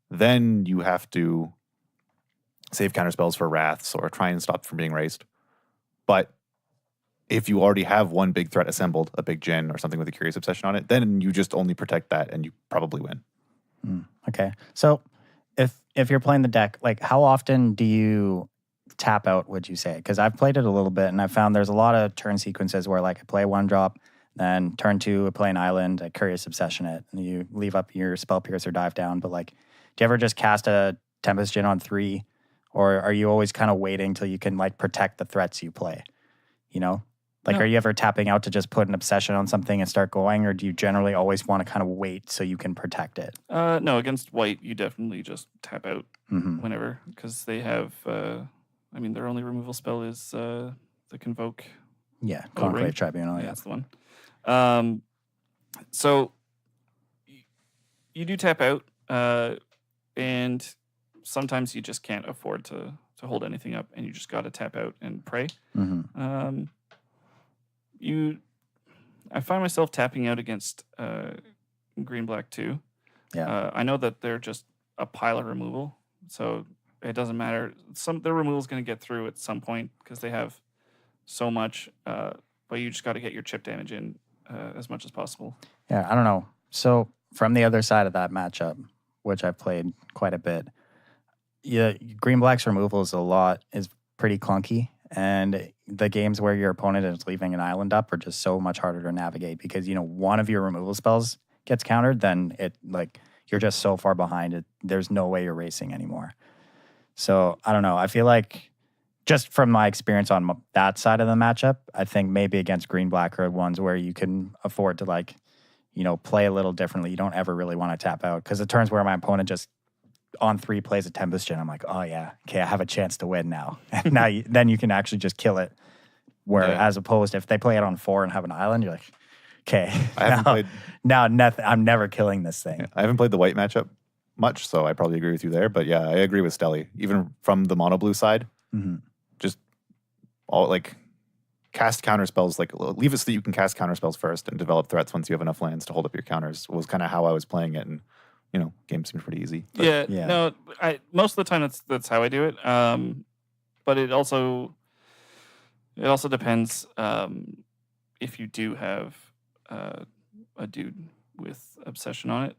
then you have to save counter spells for Wraths or try and stop from being raced. But if you already have one big threat assembled, a big Djinn or something with a Curious Obsession on it, then you just only protect that and you probably win. Okay. So if you're playing the deck, like how often do you tap out, would you say? Because I've played it a little bit and I found there's a lot of turn sequences where like I play 1-drop, then turn 2, I play an island, I Curious Obsession it, and you leave up your Spell Piercer dive down. But like, do you ever just cast a Tempest Djinn on 3? Or are you always kind of waiting till you can like protect the threats you play? Like, No. Are you ever tapping out to just put an obsession on something and start going? Or do you generally always want to kind of wait so you can protect it? No, against white, you definitely just tap out Mm-hmm. whenever, because they have, their only removal spell is the Convoke. Yeah, Oh, Conclave Ring? Tribunal. Yeah. That's the one. So you do tap out, and sometimes you just can't afford to hold anything up, and you just got to tap out and pray. Mm-hmm. I find myself tapping out against green black too. Yeah. I know that they're just a pile of removal, so it doesn't matter. Their removal is going to get through at some point because they have so much. But you just got to get your chip damage in as much as possible. Yeah, I don't know. So from the other side of that matchup, which I've played quite a bit, yeah, green black's removal is pretty clunky. And the games where your opponent is leaving an island up are just so much harder to navigate because, one of your removal spells gets countered, then you're just so far behind it. There's no way you're racing anymore. So I don't know. I feel like just from my experience on that side of the matchup, I think maybe against green-black are ones where you can afford to play a little differently. You don't ever really want to tap out because the turns where my opponent just on 3 plays a Tempest Gen, I'm like, oh yeah, okay, I have a chance to win now. And then you can actually just kill it. Where as opposed if they play it on 4 and have an island, you're like, okay, nothing. I'm never killing this thing. Yeah, I haven't played the white matchup much, so I probably agree with you there. But yeah, I agree with Stelly. Even from the mono blue side, just all cast counter spells. Leave it so that you can cast counter spells first and develop threats once you have enough lands to hold up your counters. Was kind of how I was playing it, and game seems pretty easy. But no, most of the time that's how I do it. But it also depends if you do have a dude with obsession on it.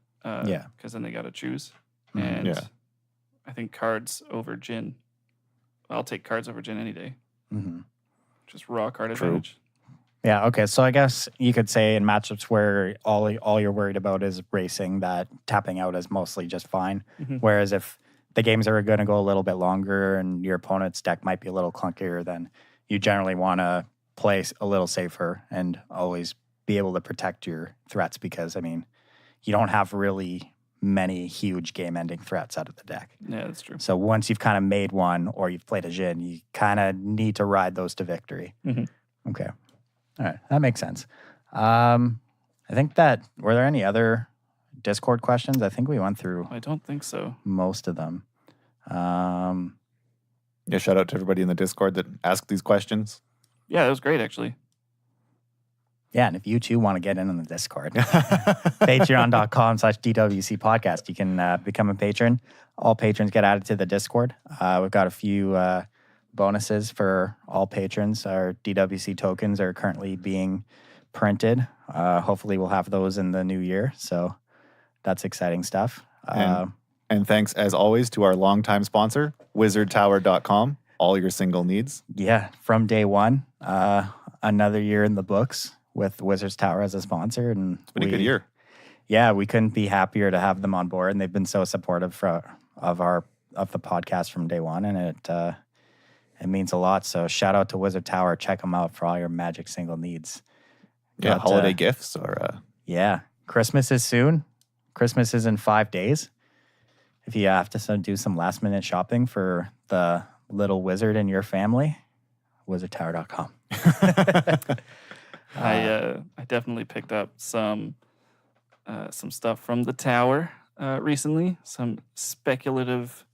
Because then they got to choose. And I think cards over Jin. I'll take cards over Jin any day. Just raw card advantage. Yeah, okay. So I guess you could say in matchups where all you're worried about is racing, that tapping out is mostly just fine. Whereas if the games are going to go a little bit longer and your opponent's deck might be a little clunkier, then you generally want to play a little safer and always be able to protect your threats because, you don't have really many huge game-ending threats out of the deck. Yeah, that's true. So once you've kind of made one or you've played a Jin, you kind of need to ride those to victory. Okay. All right, that makes sense. I think were there any other Discord questions? I think we went through. I don't think so. Most of them. Yeah, shout out to everybody in the Discord that asked these questions. Yeah, that was great, actually. Yeah, and if you too want to get in on the Discord, patreon.com/DWC Podcast, you can become a patron. All patrons get added to the Discord. We've got a few bonuses for all patrons. Our DWC tokens are currently being printed. Hopefully we'll have those in the new year. So that's exciting stuff. And thanks, as always, to our longtime sponsor, wizardtower.com. All your single needs. Yeah, from day one. Another year in the books with Wizards Tower as a sponsor. And it's been a good year. Yeah, we couldn't be happier to have them on board. And they've been so supportive of the podcast from day one. And it means a lot. So shout out to Wizard Tower. Check them out for all your Magic single needs. Yeah, holiday gifts or... Yeah, Christmas is soon. Christmas is in 5 days. If you have to do some last minute shopping for the little wizard in your family, wizardtower.com. I definitely picked up some stuff from the tower recently. Some speculative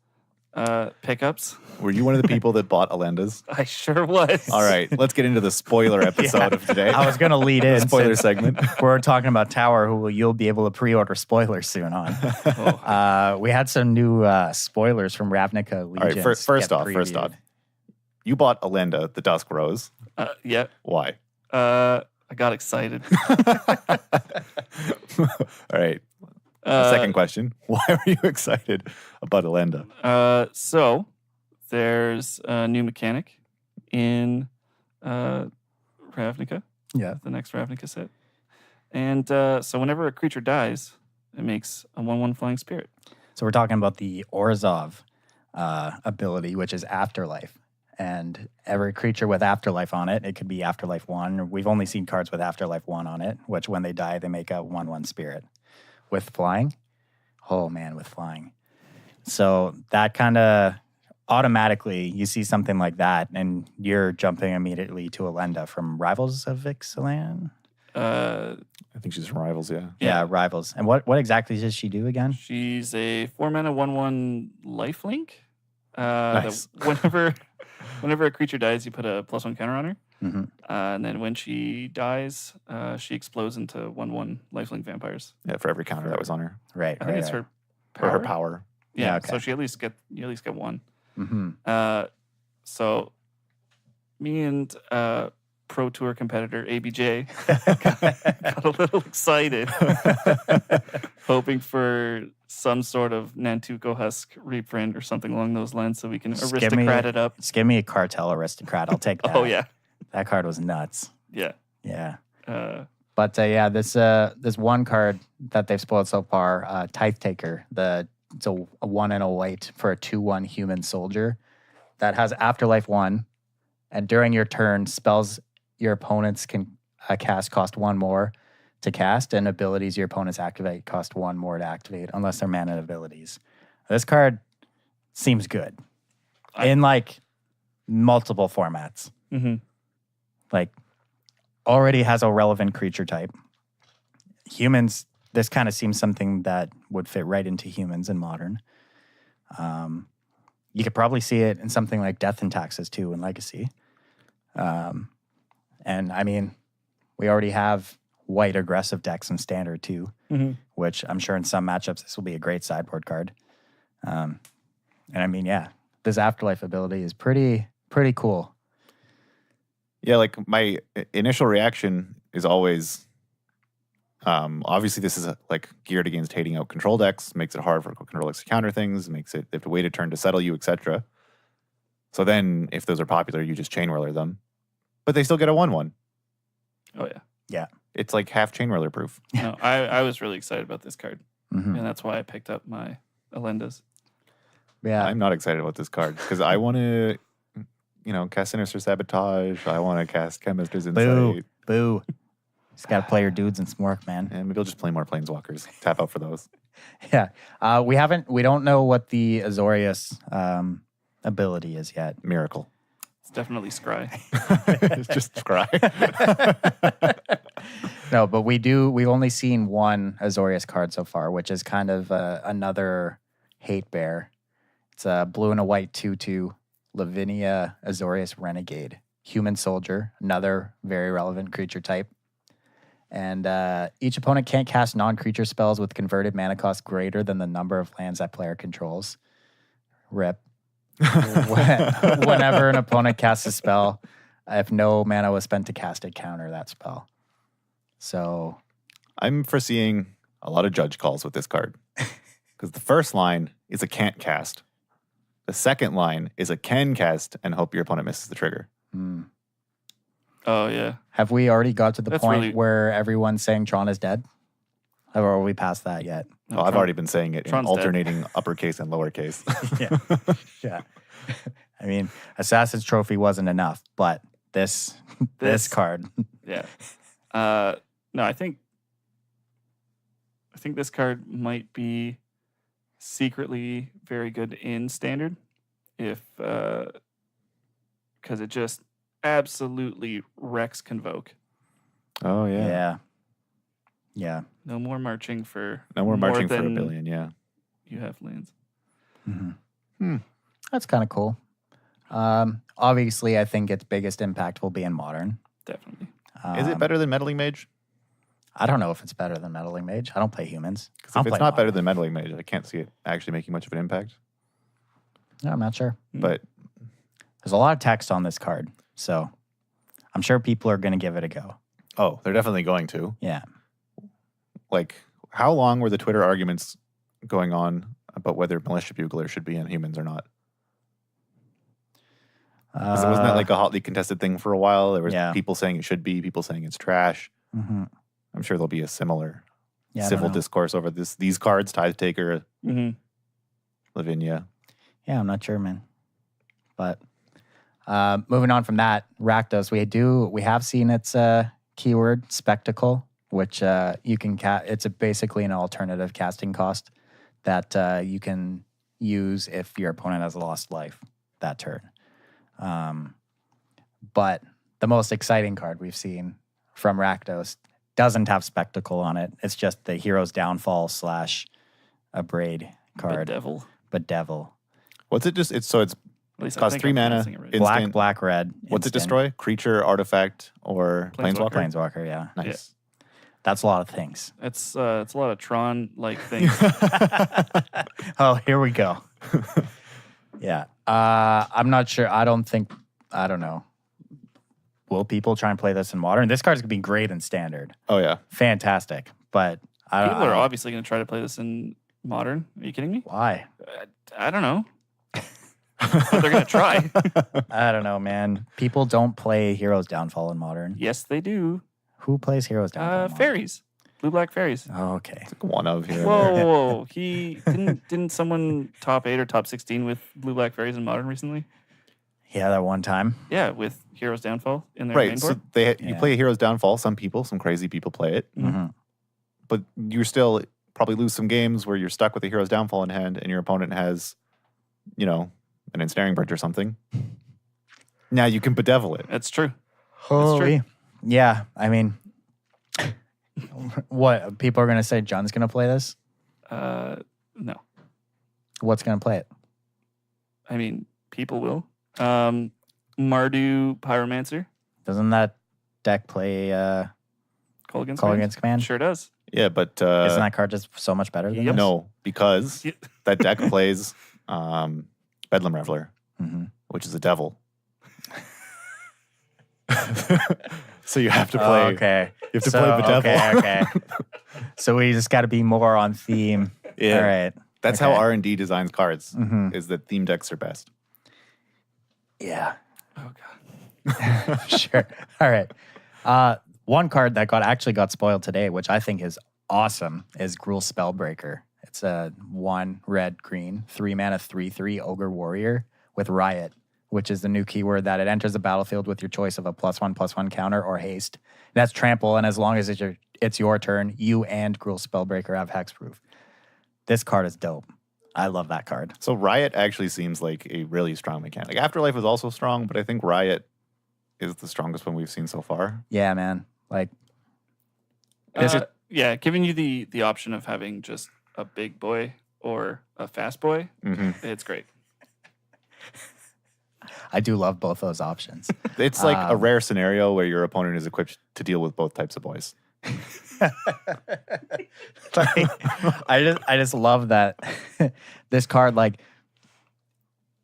pickups. Were you one of the people that bought Alenda's? I sure was. All right, let's get into the spoiler episode of today. I was going to lead in. Spoiler segment. We're talking about Tower, who you'll be able to pre-order spoilers soon on. We had some new spoilers from Ravnica Legions. All right, first off, you bought Alenda, the Dusk Rose. Yeah. Why? I got excited. All right. Second question. Why were you excited about Alenda? So there's a new mechanic in Ravnica. Yeah. The next Ravnica set. And so whenever a creature dies, it makes a 1/1 flying spirit. So we're talking about the Orzhov ability, which is Afterlife. And every creature with Afterlife on it, it could be Afterlife 1. We've only seen cards with Afterlife 1 on it, which when they die, they make a 1/1 spirit. With flying? Oh, man, with flying. So that kind of automatically, you see something like that, and you're jumping immediately to Alenda from Rivals of Ixalan? I think she's from Rivals, yeah. Yeah, Rivals. And what exactly does she do again? She's a 4-mana 1/1 lifelink. Nice. Whenever a creature dies, you put a +1 counter on her. Mm-hmm. And then when she dies, she explodes into 1/1 lifelink vampires. Yeah, for every counter that was on her. Right. I think it's her For power. her power. Yeah, okay. so you at least get one. Mm-hmm. So me and Pro Tour competitor, ABJ, got a little excited, hoping for some sort of Nantuko Husk reprint or something along those lines so we can aristocrat it up. Just give me a Cartel Aristocrat. I'll take that. Oh, yeah. That card was nuts. Yeah. Yeah. But this one card that they've spoiled so far, Tithe Taker, it's a 1 and a white for a 2/1 human soldier that has Afterlife 1, and during your turn, spells your opponents can cast cost 1 more to cast, and abilities your opponents activate cost 1 more to activate, unless they're mana abilities. This card seems good in like multiple formats. Mm-hmm. Like, already has a relevant creature type. Humans, this kind of seems something that would fit right into humans in Modern. You could probably see it in something like Death and Taxes too in Legacy. And I mean, we already have white aggressive decks in Standard too, which I'm sure in some matchups this will be a great sideboard card. And I mean, yeah, this Afterlife ability is pretty cool. Yeah, like my initial reaction is always, obviously this is like geared against hating out control decks, makes it hard for control decks to counter things, makes it, they have to wait a turn to settle you, etc. So then if those are popular, you just Chain Whirler them. But they still get a 1/1. Oh, yeah. Yeah. It's like half Chain Whirler proof. No, I was really excited about this card. Mm-hmm. And that's why I picked up my Alendas. Yeah. I'm not excited about this card because I want to, cast Sinister Sabotage. I want to cast Chemist's Insight. Boo. Just got to play your dudes and Smork, man. And maybe I'll just play more Planeswalkers. Tap out for those. Yeah. We don't know what the Azorius ability is yet. Miracle. It's definitely Scry. It's just Scry. No, but we've only seen one Azorius card so far, which is kind of another hate bear. It's a blue and a white 2/2 Lavinia Azorius Renegade. Human soldier, another very relevant creature type. And each opponent can't cast non-creature spells with converted mana cost greater than the number of lands that player controls. Rip. Whenever an opponent casts a spell, if no mana was spent to cast it, counter that spell. So I'm foreseeing a lot of judge calls with this card. Because the first line is a can't cast. The second line is a can cast and hope your opponent misses the trigger. Oh, yeah. Have we already got to the point really... where everyone's saying Tron is dead? Or are we past that yet? No, I've already been saying it Tron's in alternating uppercase and lowercase. Yeah. I mean, Assassin's Trophy wasn't enough, but this card. Yeah. No, I think this card might be secretly very good in Standard, because it just absolutely wrecks Convoke. Oh yeah. Yeah. No more marching for a billion. Yeah. You have lands. Mm-hmm. That's kind of cool. Obviously, I think its biggest impact will be in Modern. Definitely. Is it better than Meddling Mage? I don't know if it's better than Meddling Mage. I don't play humans. Because if it's not better than Meddling Mage, I can't see it actually making much of an impact. No, I'm not sure. But there's a lot of text on this card, so I'm sure people are going to give it a go. Oh, they're definitely going to. Yeah. Like, how long were the Twitter arguments going on about whether Militia Bugler should be in humans or not? Wasn't that like a hotly contested thing for a while? There was people saying it should be, people saying it's trash. Mm-hmm. I'm sure there'll be a similar civil discourse over these cards, Tithe Taker, Lavinia. Yeah, I'm not sure, man. But moving on from that, Rakdos, we have seen its keyword, Spectacle, which you can it's basically an alternative casting cost that you can use if your opponent has lost life that turn. But the most exciting card we've seen from Rakdos doesn't have Spectacle on it. It's just the Hero's Downfall / a Braid card. But Devil. What's it just? It's costs 3 mana. Right. Black, red. What's it destroy? Creature, artifact, or Planeswalker? Planeswalker, yeah. Nice. Yeah. That's a lot of things. It's a lot of Tron-like things. Oh, here we go. Yeah. I'm not sure. I don't know. will people try and play this in Modern? This card's going to be great in Standard. Oh, yeah. Fantastic. But People are obviously going to try to play this in Modern. Are you kidding me? Why? I don't know. But they're going to try. I don't know, man. People don't play Heroes Downfall in Modern. Yes, they do. Who plays Heroes Downfall in Modern? Fairies. Blue-black fairies. Oh, okay. It's like one of here. Whoa. He didn't someone top 8 or top 16 with blue-black fairies in Modern recently? Yeah, that one time. Yeah, with Heroes Downfall in their Right. main So board. you play Heroes Downfall. Some crazy people play it. Mm-hmm. But you're still probably lose some games where you're stuck with the Heroes Downfall in hand and your opponent has, an Ensnaring Bridge or something. Now you can bedevil it. That's true. Holy. Yeah, I mean, what? People are going to say John's going to play this? No. What's going to play it? I mean, people will. Mardu Pyromancer. Doesn't that deck play Call Against Call Command? Against Command? Sure does. Yeah, but Isn't that card just so much better than Yep. this? no, because Yep. that deck plays Bedlam Reveler, Mm-hmm. which is a devil. So you have to play. Okay. You have to play bedevil. Okay. So we just got to be more on theme. Yeah. All right. That's how R&D designs cards. Mhm. Is that theme decks are best. Yeah. Oh, God. Sure. All right. One card that actually got spoiled today, which I think is awesome, is Gruul Spellbreaker. It's a 1 red green 3 mana 3/3 Ogre Warrior with Riot, which is the new keyword that it enters the battlefield with your choice of a +1/+1 counter or haste. That's trample, and as long as it's your turn, you and Gruul Spellbreaker have hexproof. This card is dope. I love that card. So Riot actually seems like a really strong mechanic. Afterlife was also strong, but I think Riot is the strongest one we've seen so far. Yeah, man. Like, Yeah, giving you the option of having just a big boy or a fast boy, it's great. I do love both those options. It's like a rare scenario where your opponent is equipped to deal with both types of boys. Like, I just love that this card, like,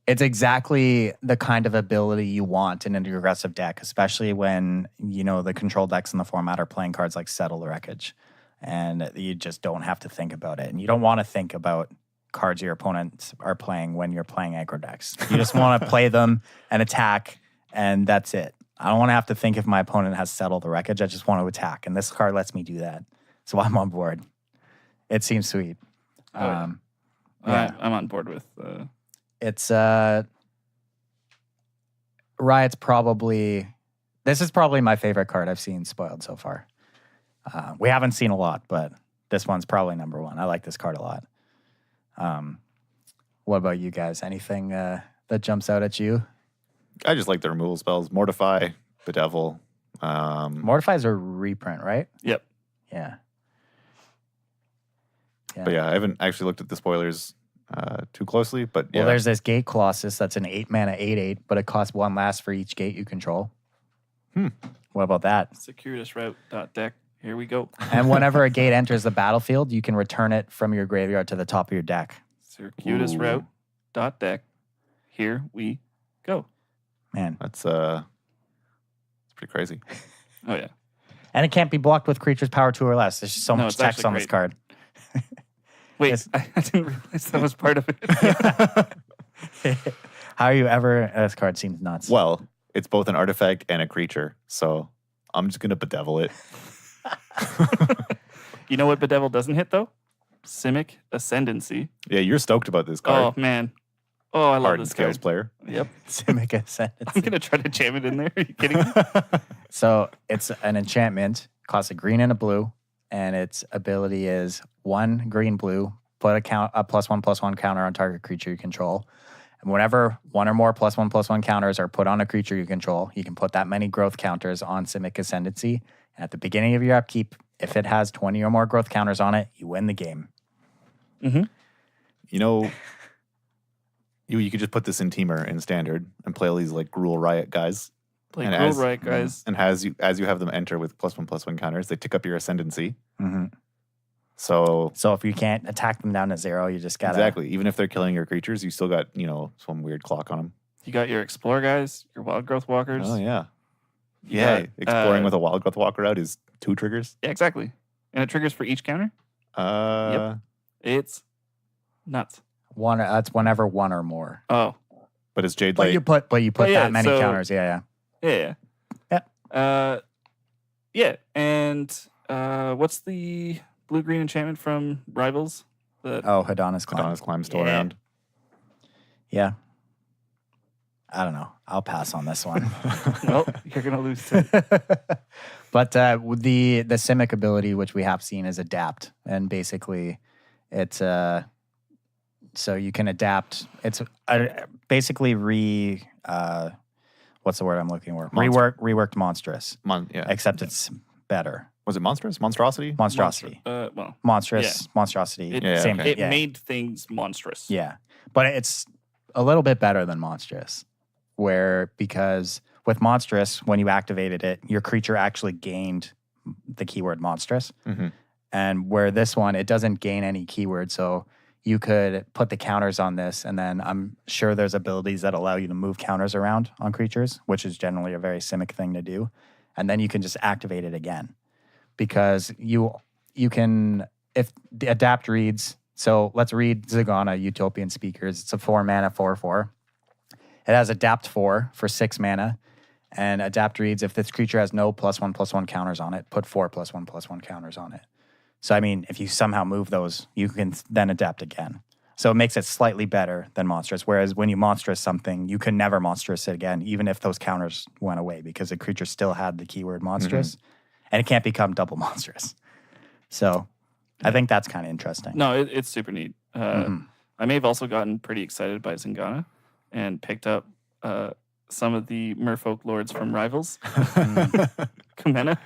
it's exactly the kind of ability you want in an aggressive deck, especially when, the control decks in the format are playing cards like Settle the Wreckage. And you just don't have to think about it. And you don't want to think about cards your opponents are playing when you're playing aggro decks. You just want to play them and attack, and that's it. I don't want to have to think if my opponent has Settled the Wreckage. I just want to attack, and this card lets me do that. So I'm on board. It seems sweet. Yeah. I'm on board with... It's Riot's probably... This is probably my favorite card I've seen spoiled so far. We haven't seen a lot, but this one's probably number one. I like this card a lot. What about you guys? Anything that jumps out at you? I just like the removal spells. Mortify, Bedevil. Mortify's a reprint, right? Yep. Yeah. But yeah, I haven't actually looked at the spoilers too closely. But yeah, Well, there's this Gate Colossus that's an 8 mana 8/8, but it costs 1 last for each gate you control. What about that? Circuitous Route .deck. Here we go. And whenever a gate enters the battlefield, you can return it from your graveyard to the top of your deck. Circuitous Route .deck. Here we go. Man. that's pretty crazy. Oh, yeah. And it can't be blocked with creatures power 2 or less. There's just so No, much it's text actually on this great. card. Wait, I didn't realize that was part of it. How are you ever... This card seems nuts. Well, it's both an artifact and a creature, so I'm just gonna bedevil it. You know what Bedevil doesn't hit, though? Simic Ascendancy. Yeah, you're stoked about this card. Oh, man. Oh, I love Hardened this Scales card. player. Yep. Simic Ascendancy. I'm going to try to jam it in there. Are you kidding me? So it's an enchantment, costs a green and a blue, and its ability is 1 green blue, put a +1/+1 counter on target creature you control. And whenever 1 or more +1/+1 counters are put on a creature you control, you can put that many growth counters on Simic Ascendancy. And at the beginning of your upkeep, if it has 20 or more growth counters on it, you win the game. Mm-hmm. You know, you could just put this in Teamer in Standard and play all these like Gruul Riot guys. Play And Gruul Riot, guys. And as you have them enter with +1/+1 counters, they tick up your Ascendancy. Mm-hmm. So if you can't attack them down to 0, you just gotta... exactly, even if they're killing your creatures, you still got some weird clock on them. You got your Explore guys, your Wild Growth Walkers. Oh yeah, Yeah, got, exploring with a wild growth walker out is 2 triggers. Yeah, exactly. And it triggers for each counter. It's nuts. That's whenever one or more. Oh, But it's Jade But Light. you put that many so- counters. Yeah. yeah. Yep. Yeah. And what's the blue-green enchantment from Rivals? Hadana's Climb. Adonis Climb still Yeah. around. Yeah. I don't know. I'll pass on this one. Well, you're going to lose too. But the Simic ability, which we have seen, is adapt, and basically, it's so you can adapt. It's basically what's the word I'm looking for? Reworked monstrous, Yeah. except it's better. Was it monstrous? Monstrosity? Monstrosity, Well, monstrosity. it, Same. it yeah. made things monstrous. Yeah, but it's a little bit better than monstrous, because with monstrous, when you activated it, your creature actually gained the keyword monstrous. Mm-hmm. And where this one, it doesn't gain any keyword. So you could put the counters on this, and then I'm sure there's abilities that allow you to move counters around on creatures, which is generally a very Simic thing to do. And then you can just activate it again. Because you can, if the adapt reads, so let's read Zagana, Utopian Speakers. It's a 4-mana 4/4. It has adapt 4 for 6 mana. And adapt reads, if this creature has no +1/+1 counters on it, put 4 +1/+1 counters on it. So, I mean, if you somehow move those, you can then adapt again. So it makes it slightly better than monstrous. Whereas when you monstrous something, you can never monstrous it again, even if those counters went away, because the creature still had the keyword monstrous. And it can't become double monstrous. So I think that's kind of interesting. No, it's super neat. I may have also gotten pretty excited by Zingana and picked up some of the Merfolk Lords from Rivals. Kamena.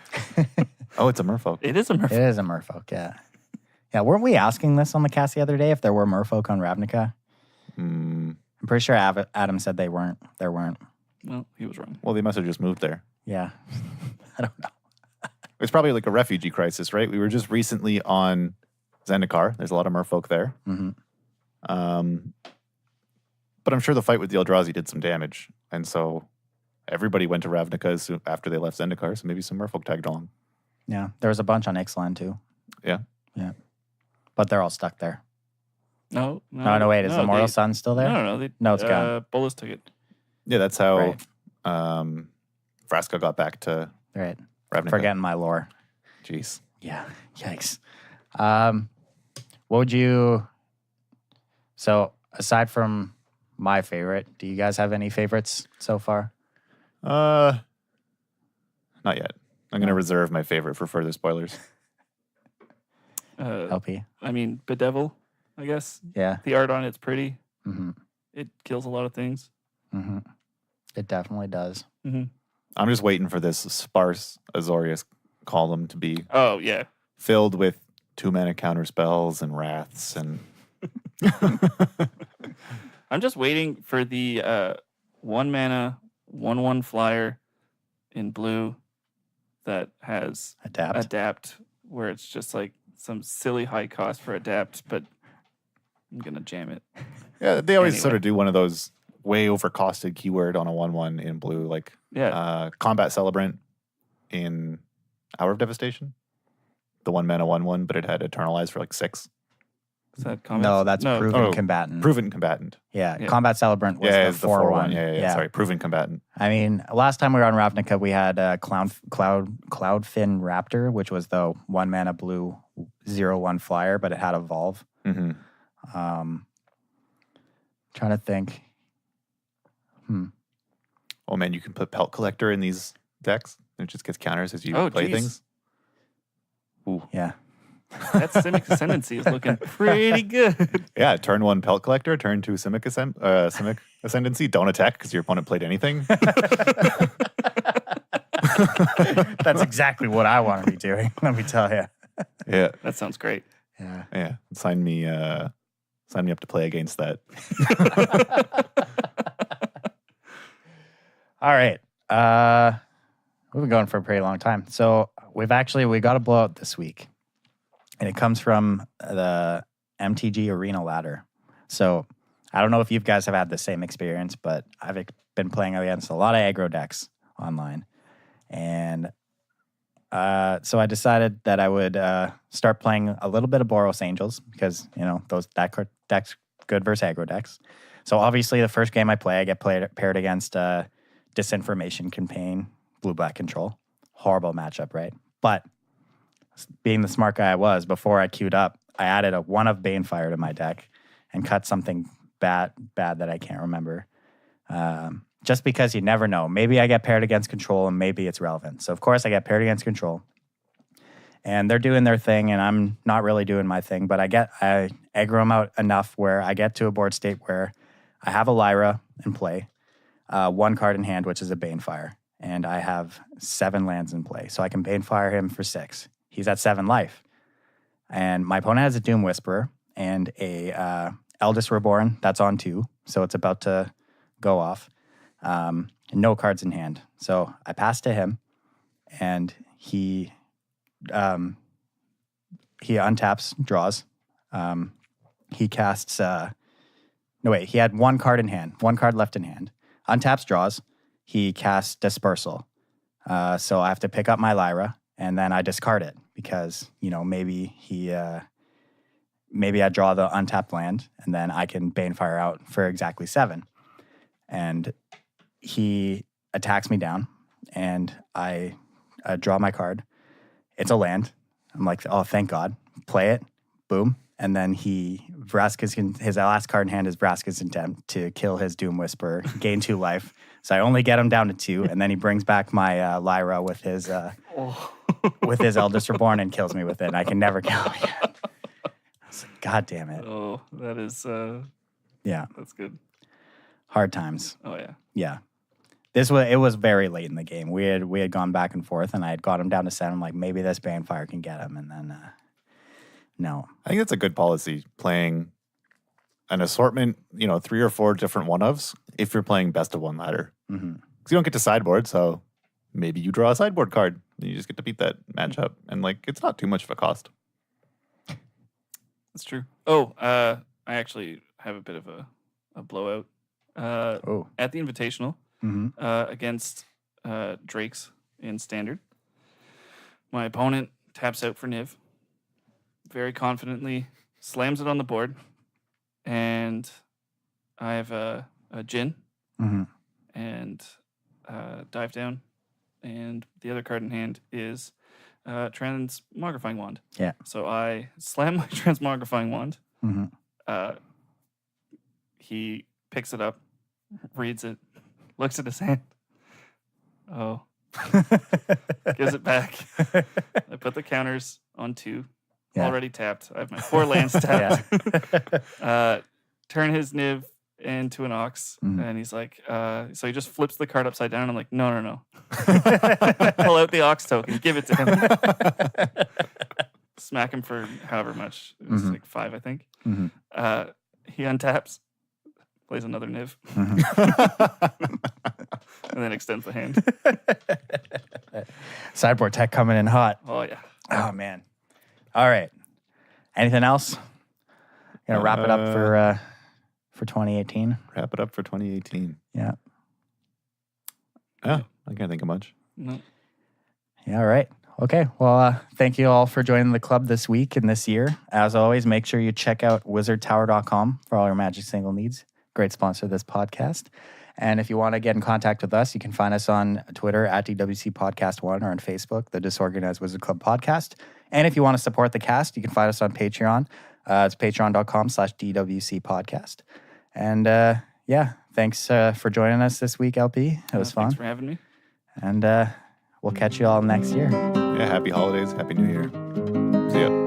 Oh, it's a merfolk. It is a Merfolk. It is a merfolk, yeah. Yeah, weren't we asking this on the cast the other day if there were merfolk on Ravnica? I'm pretty sure Adam said they weren't. There weren't. Well, he was wrong. Well, they must have just moved there. Yeah. I don't know. It's probably like a refugee crisis, right? We were just recently on Zendikar. There's a lot of merfolk there. Mm-hmm. But I'm sure the fight with the Eldrazi did some damage. And so everybody went to Ravnica after they left Zendikar. So maybe some merfolk tagged along. Yeah. There was a bunch on Ixalan too. Yeah. Yeah. But they're all stuck there. No, No, wait. Is the Mortal Sun still there? No. No, it's gone. Bolas took it. Yeah, that's how Right. Vraska got back to Right. Ravnica. Forgetting my lore. Jeez. Yeah. Yikes. What would you... So, aside from my favorite, do you guys have any favorites so far? Not yet. I'm going to reserve my favorite for further spoilers. LP? I mean, Bedevil, I guess. Yeah. The art on it's pretty. Mm-hmm. It kills a lot of things. Mm-hmm. It definitely does. Mm-hmm. I'm just waiting for this sparse Azorius column to be Oh, yeah. filled with 2-mana counter spells and wraths and I'm just waiting for the 1-mana 1/1 flyer in blue that has adapt, where it's just like some silly high cost for adapt, but I'm gonna jam it. yeah, they always Anyway. sort of do one of those way overcosted keyword on a 1/1 in blue, like Combat Celebrant in Hour of Devastation. The 1-mana 1/1, but it had Eternalize for like 6. Is that combat? No, that's Proven Oh, Combatant. Proven Combatant. Yeah. Yeah. Combat Celebrant was It's the 4/1. Yeah. Sorry, Proven Combatant. I mean, last time we were on Ravnica, we had Cloudfin Raptor, which was the 1-mana blue 0/1 flyer, but it had Evolve. Mm-hmm. Trying to think. Oh man, you can put Pelt Collector in these decks. It just gets counters as you play geez. things. Ooh. Yeah. That Simic Ascendancy is looking pretty good. Yeah, turn 1 Pelt Collector, turn 2 Simic Ascendancy. Don't attack because your opponent played anything. That's exactly what I want to be doing, let me tell you. Yeah. That sounds great. Yeah. Yeah. Sign me up to play against that. All right. We've been going for a pretty long time. So we got a blowout this week. And it comes from the MTG Arena Ladder. So I don't know if you guys have had the same experience, but I've been playing against a lot of aggro decks online. And so I decided that I would start playing a little bit of Boros Angels because, that deck's good versus aggro decks. So obviously the first game I play, I get paired against Disinformation Campaign, Blue-Black Control. Horrible matchup, right? But being the smart guy I was, before I queued up, I added a 1 of Banefire to my deck and cut something bad that I can't remember. Just because you never know. Maybe I get paired against Control and maybe it's relevant. So, of course, I get paired against Control. And they're doing their thing and I'm not really doing my thing. But I aggro them out enough where I get to a board state where I have a Lyra in play, 1 card in hand, which is a Banefire. And I have 7 lands in play. So I can Banefire him for 6. He's at 7 life. And my opponent has a Doom Whisperer and a Eldest Reborn that's on 2. So it's about to go off. No cards in hand. So I pass to him and he untaps, draws. He casts, he had 1 card in hand, 1 card left in hand. Untaps, draws. He casts Dispersal. So I have to pick up my Lyra and then I discard it because, maybe I draw the untapped land and then I can Banefire out for exactly 7. And he attacks me down and I draw my card. It's a land. I'm like, oh, thank God. Play it. Boom. And then his last card in hand is Vraska's Intent to kill his Doom Whisperer, gain 2 life. So I only get him down to 2, and then he brings back my Lyra with his Eldest Reborn and kills me with it. And I can never kill him again. I was like, God damn it. Oh, that is... yeah. That's good. Hard times. Oh, yeah. Yeah. It was very late in the game. We had gone back and forth, and I had got him down to 7. I'm like, maybe this Banefire can get him, and then no. I think that's a good policy, playing an assortment, 3 or 4 different 1-ofs if you're playing best of 1 ladder. Mm-hmm. Because you don't get to sideboard, so maybe you draw a sideboard card, and you just get to beat that matchup, and it's not too much of a cost. That's true. Oh, I actually have a bit of a blowout. At the Invitational. Mm-hmm. Against Drakes in Standard. My opponent taps out for Niv, very confidently slams it on the board, and I have a Djinn and dive down, and the other card in hand is Transmogrifying Wand. Yeah. So I slam my Transmogrifying Wand. Mm-hmm. He picks it up, reads it, looks at his hand. Oh. Gives it back. I put the counters on 2. Yeah. Already tapped. I have my 4 lands tapped. Turn his Niv into an Ox. And he's like, so he just flips the card upside down. I'm like, no. Pull out the Ox token. Give it to him. Smack him for however much. It was like 5, I think. He untaps. Plays another Niv. And then extends the hand. Sideboard tech coming in hot. Oh, yeah. Oh, man. All right. Anything else? Gonna wrap it up for 2018? Wrap it up for 2018. Yeah. Yeah, I can't think of much. No. Yeah, all right. Okay. Well, thank you all for joining the club this week and this year. As always, make sure you check out wizardtower.com for all your Magic single needs. Great sponsor of this podcast. And if you want to get in contact with us, you can find us on Twitter at DWC Podcast 1 or on Facebook, the Disorganized Wizard Club Podcast. And if you want to support the cast, you can find us on Patreon. It's patreon.com/DWC Podcast. And thanks for joining us this week, LP. It was fun. Thanks for having me. And we'll catch you all next year. Yeah, happy holidays. Happy New Year. See ya.